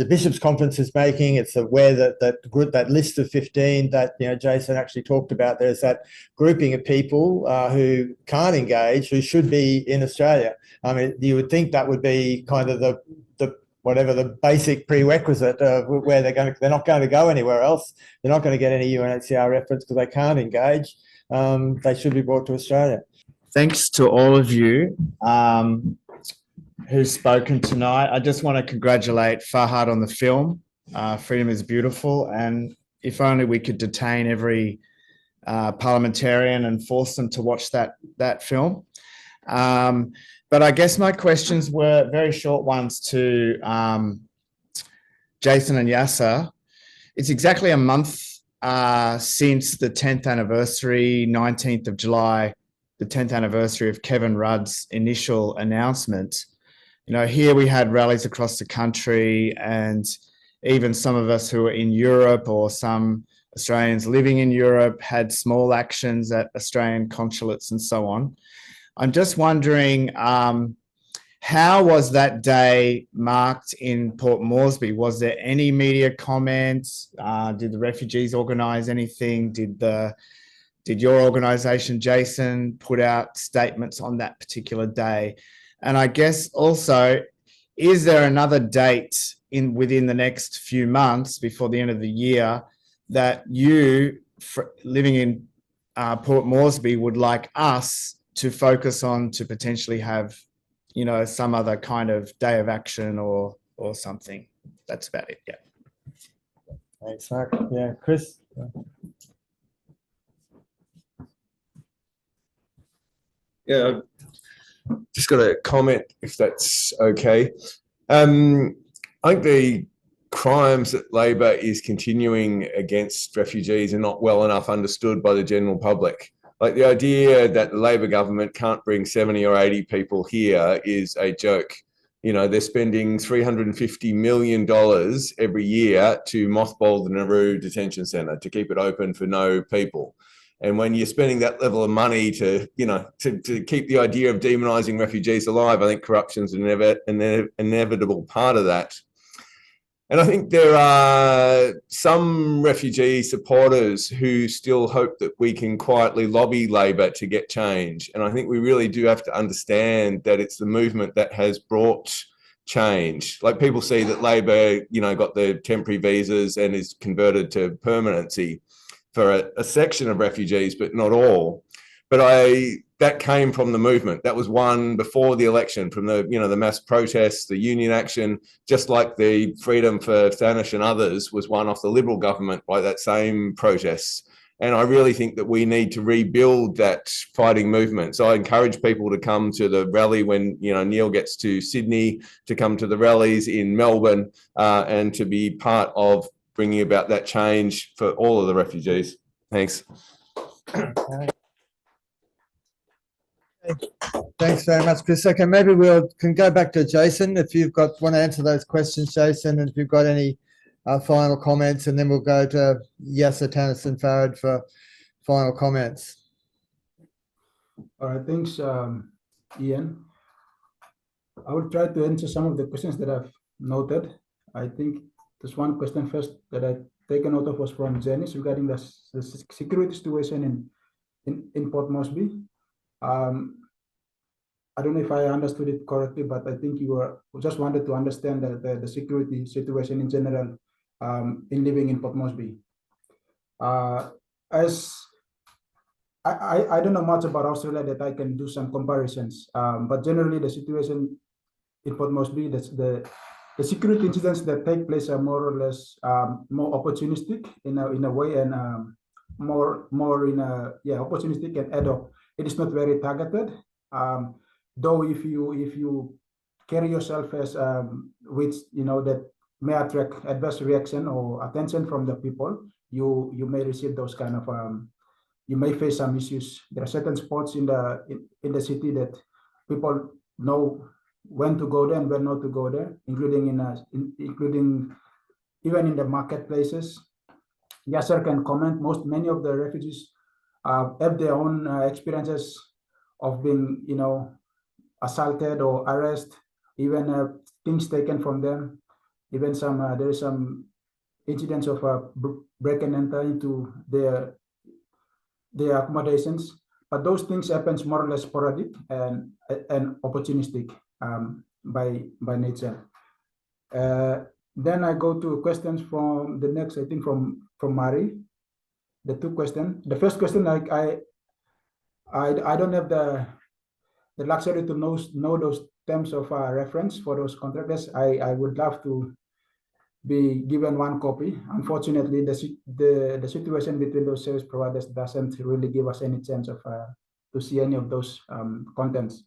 Bishops' Conference is making. It's aware that list of 15 that Jason actually talked about. There's that grouping of people who can't engage, who should be in Australia. I mean, you would think that would be kind of the basic prerequisite of where they're not going to go anywhere else. They're not going to get any UNHCR reference because they can't engage. They should be brought to Australia. Thanks to all of you who's spoken tonight. I just want to congratulate Farhad on the film. Freedom is Beautiful. And if only we could detain every parliamentarian and force them to watch that film. But I guess my questions were very short ones to Jason and Yasir. It's exactly a month since the 10th anniversary, 19th of July, the 10th anniversary of Kevin Rudd's initial announcement. Here we had rallies across the country, and even some of us who were in Europe, or some Australians living in Europe, had small actions at Australian consulates and so on. I'm just wondering, how was that day marked in Port Moresby? Was there any media comments? Did the refugees organise anything? Did your organisation, Jason, put out statements on that particular day? And I guess also, is there another date within the next few months before the end of the year that you, living in Port Moresby, would like us to focus on, to potentially have, some other kind of day of action or something? That's about it. Yeah. Thanks, Mark. Yeah, Chris. Yeah, just got a comment, if that's okay. I think the crimes that Labor is continuing against refugees are not well enough understood by the general public. Like, the idea that the Labor government can't bring 70 or 80 people here is a joke. They're spending $350 million every year to mothball the Nauru detention centre, to keep it open for no people. And when you're spending that level of money to keep the idea of demonising refugees alive, I think corruption's an inevitable part of that. And I think there are some refugee supporters who still hope that we can quietly lobby Labor to get change. And I think we really do have to understand that it's the movement that has brought change. Like, people see that Labor, got the temporary visas and is converted to permanency for a section of refugees, but not all. But that came from the movement. That was won before the election, from the mass protests, the union action, just like the freedom for Thanus and others was won off the Liberal government by that same protests. And I really think that we need to rebuild that fighting movement. So I encourage people to come to the rally when, you know, Neil gets to Sydney, to come to the rallies in Melbourne, and to be part of bringing about that change for all of the refugees. Thanks. Thanks very much, Chris. Okay, maybe can go back to Jason if you've want to answer those questions, Jason, and if you've got any final comments, and then we'll go to Yasir, Thanus, and Farhad for final comments. All right, thanks, Ian. I will try to answer some of the questions that I've noted. I think there's one question first that I take a note of was from Janice regarding the security situation in Port Moresby. I don't know if I understood it correctly, but I think you just wanted to understand the security situation in general in living in Port Moresby. As I don't know much about Australia that I can do some comparisons, but generally the situation in Port Moresby, the security incidents that take place are more or less more opportunistic in a way, and more in a opportunistic and ad hoc. It is not very targeted. Though if you carry yourself as which that may attract adverse reaction or attention from the people, you may receive those kind of you may face some issues. There are certain spots in the city that people know when to go there and when not to go there, including including even in the marketplaces. Yasir can comment. Many of the refugees have their own experiences of being assaulted or arrested, even things taken from them. Even there is some incidents of break and enter into their accommodations. But those things happens more or less sporadic and opportunistic by nature. Then I go to questions from the next, I think from Mari. The two questions. The first question, I don't have the luxury to know those terms of reference for those contractors. I would love to be given one copy. Unfortunately, the situation between those service providers doesn't really give us any chance of to see any of those contents.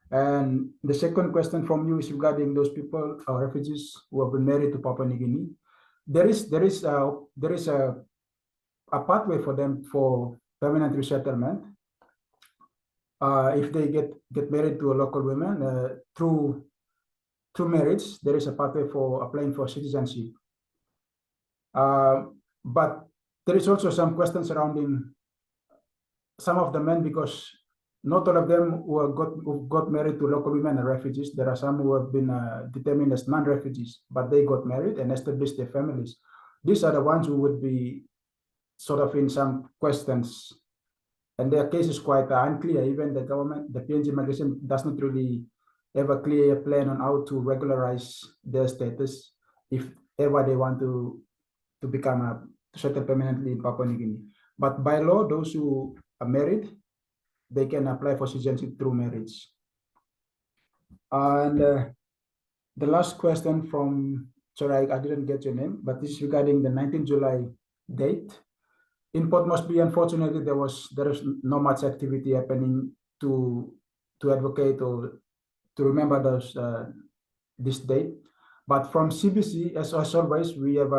And the second question from you is regarding those people or refugees who have been married to Papua New Guinea. There is a pathway for them for permanent resettlement. If they get married to a local woman through marriage, there is a pathway for applying for citizenship. But there is also some questions surrounding some of the men, because not all of them who got married to local women are refugees. There are some who have been determined as non-refugees, but they got married and established their families. These are the ones who would be sort of in some questions, and their case is quite unclear. Even the government, the PNG migration, does not really have a clear plan on how to regularize their status if ever they want to become to settle permanently in Papua New Guinea. But by law, those who are married, they can apply for citizenship through marriage. And the last question from, sorry, I didn't get your name, but this is regarding the 19th July date. In Port Moresby, unfortunately, there is no much activity happening to advocate or to remember this date. But from CBC, as always, we have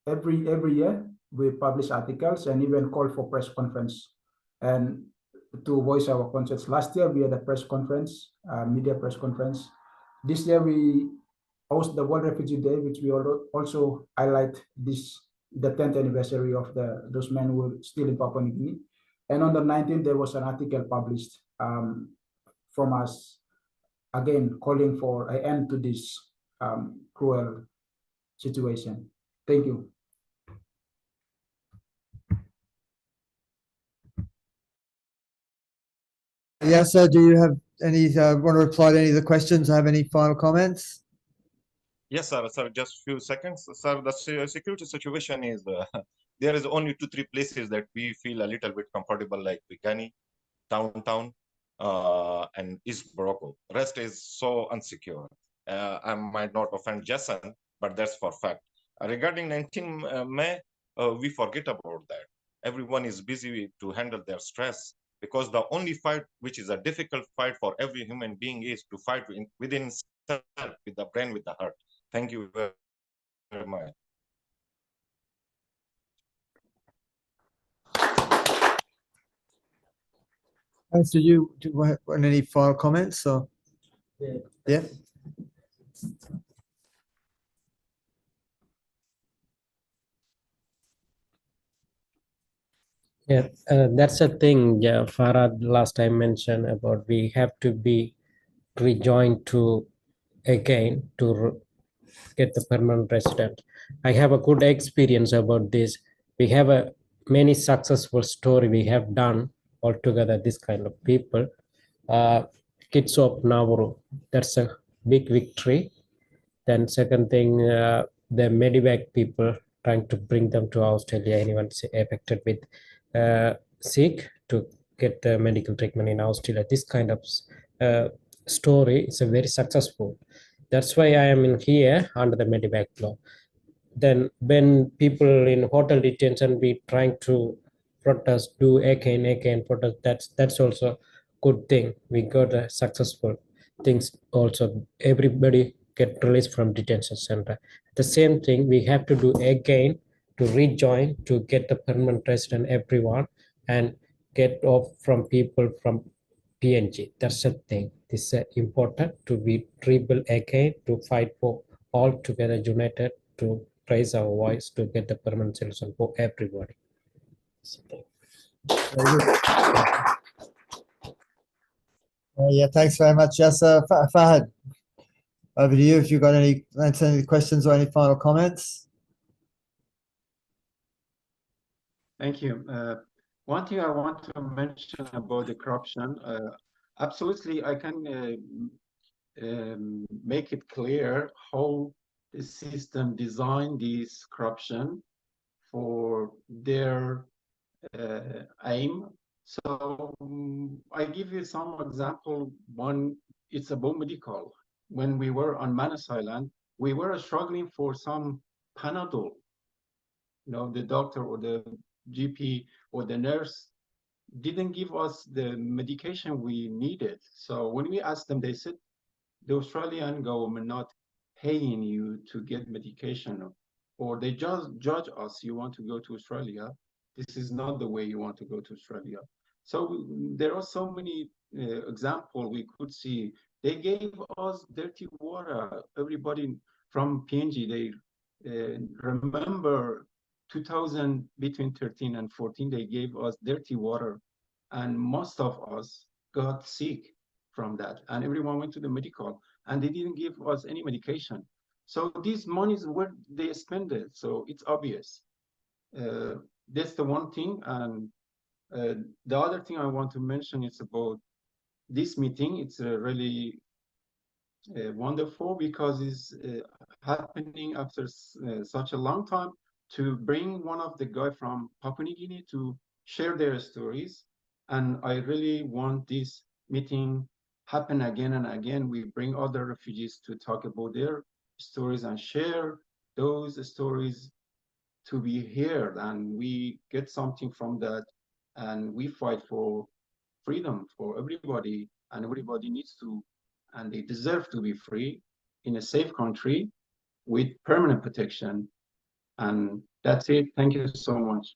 every year we publish articles and even call for press conference and to voice our concerns. Last year we had a press conference, media press conference. This year we host the World Refugee Day, which we also highlight the 10th anniversary of those men who were still in Papua New Guinea. And on the 19th, there was an article published from us, again, calling for an end to this cruel situation. Thank you. Yes, sir. Do you have any, want to reply to any of the questions? Have any final comments? Yes, sir. Sir, just few seconds. Sir, the security situation is there is only 2-3 places that we feel a little bit comfortable, like Bigani, downtown, and East Morocco. Rest is so unsecure. I might not offend Jason, but that's for fact. Regarding 19 May, we forget about that. everyone is busy to handle their stress, because the only fight, which is a difficult fight for every human being, is to fight within self, with the brain, with the heart. Thank you very much. Thanks. Do you want any final comments? Or? Yeah. Yeah, that's a thing. Yeah, Farhad last time mentioned about we have to be rejoined to again to get the permanent resident. I have a good experience about this. We have a many successful story we have done altogether. This kind of people, kids of Nauru. That's a big victory. Then second thing, the Medivac people trying to bring them to Australia. Anyone affected with sick to get the medical treatment in Australia. This kind of story is a very successful. That's why I am in here under the Medivac law. Then when people in hotel detention be trying to protest, do again protest, that's also good thing. We got a successful things also. Everybody get released from detention center. The same thing we have to do again to rejoin to get the permanent resident everyone and get off from people from PNG. That's the thing. This is important to be rebel again to fight for all together united to raise our voice to get the permanent solution for everybody. Yeah, thanks very much, Yasir. Farhad, over to you if you've got any questions or any final comments. Thank you. One thing I want to mention about the corruption, absolutely, I can make it clear how the system designed this corruption for their aim. So I give you some example. One, it's about medical. When we were on Manus Island, we were struggling for some Panadol. You know, the doctor or the GP or the nurse didn't give us the medication we needed. So when we asked them, they said the Australian government not paying you to get medication, or they just judge us. You want to go to Australia, this is not the way you want to go to Australia. So there are so many examples we could see. They gave us dirty water. Everybody from PNG, they remember 2000, between 13 and 14, they gave us dirty water, and most of us got sick from that, and everyone went to the medical, and they didn't give us any medication. So these monies, where they spend it, so it's obvious. That's the one thing. And the other thing I want to mention is about this meeting. It's really wonderful because it's happening after such a long time, to bring one of the guys from Papua New Guinea to share their stories. And I really want this meeting happen again and again. We bring other refugees to talk about their stories and share those stories to be heard, and we get something from that, and we fight for freedom for everybody, and everybody needs to, and they deserve to be free in a safe country with permanent protection. And that's it. Thank you so much.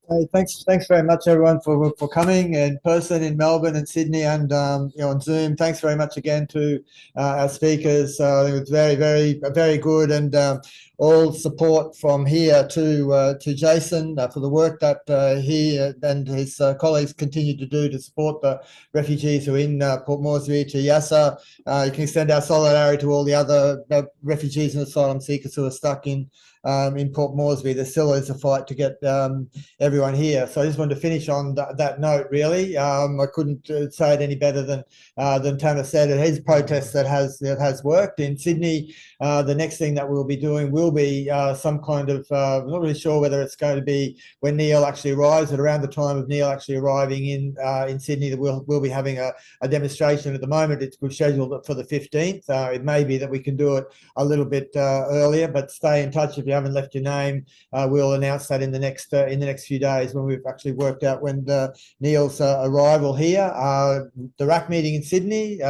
Hey, thanks very much, everyone, for coming in person in Melbourne and Sydney, and on Zoom. Thanks very much again to our speakers. It was very good, and all support from here to Jason for the work that he and his colleagues continue to do to support the refugees who are in Port Moresby. To Yasir, you can extend our solidarity to all the other refugees and asylum seekers who are stuck in Port Moresby. There still is a fight to get everyone everyone here. So I just wanted to finish on that note, really. I couldn't say it any better than Thanus said. It is protest that has worked. In Sydney, the next thing that we'll be doing will be some kind of, I'm not really sure whether it's going to be when Neil actually arrives, but around the time of Neil actually arriving in Sydney, that we'll be having a demonstration. At the moment, we've scheduled it for the 15th. It may be that we can do it a little bit earlier, but stay in touch if you haven't left your name. We'll announce that in the next few days when we've actually worked out when Neil's arrival here. The RAC meeting in Sydney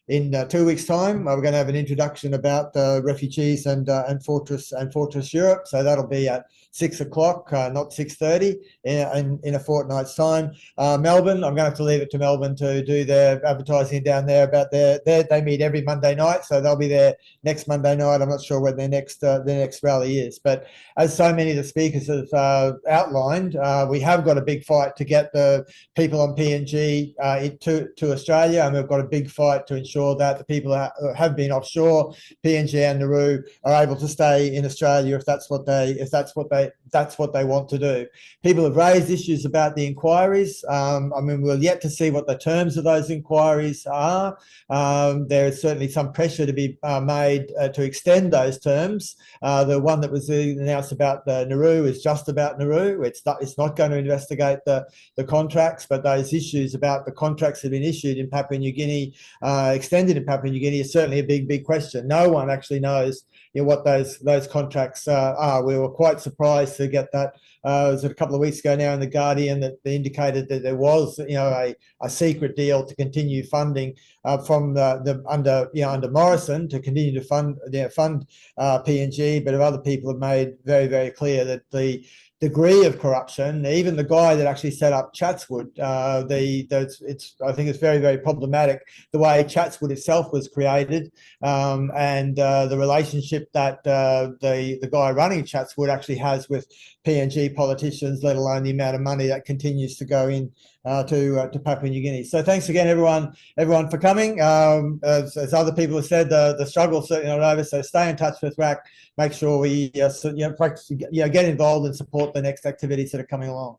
in 2 weeks' time. We're going to have an introduction about refugees and Fortress Europe. So that'll be at 6 o'clock, not 6:30, in a fortnight's time. Melbourne, I'm going to have to leave it to Melbourne to do their advertising down there about they meet every Monday night, so they'll be there next Monday night. I'm not sure when their next rally is, but as so many of the speakers have outlined, we have got a big fight to get the people on PNG to Australia, and we've got a big fight to ensure that the people who have been offshore, PNG and Nauru, are able to stay in Australia if that's what they want to do. People have raised issues about the inquiries. I mean, we're yet to see what the terms of those inquiries are. There is certainly some pressure to be made to extend those terms. The one that was announced about Nauru is just about Nauru. It's not going to investigate the contracts, but those issues about the contracts that have been issued in Papua New Guinea, extended in Papua New Guinea, is certainly a big question. No one actually knows what those contracts are. We were quite surprised to get that. It was a couple of weeks ago now in the Guardian that they indicated that there was, a secret deal to continue funding from under Morrison to continue to fund PNG, but other people have made very, very clear that the degree of corruption, even the guy that actually set up Chatswood, I think it's very, very problematic the way Chatswood itself was created, and the relationship that the guy running Chatswood actually has with PNG politicians, let alone the amount of money that continues to go in to Papua New Guinea. So thanks again, everyone for coming. As other people have said, the struggle's certainly not over. So stay in touch with RAC. Make sure we get involved and support the next activities that are coming along.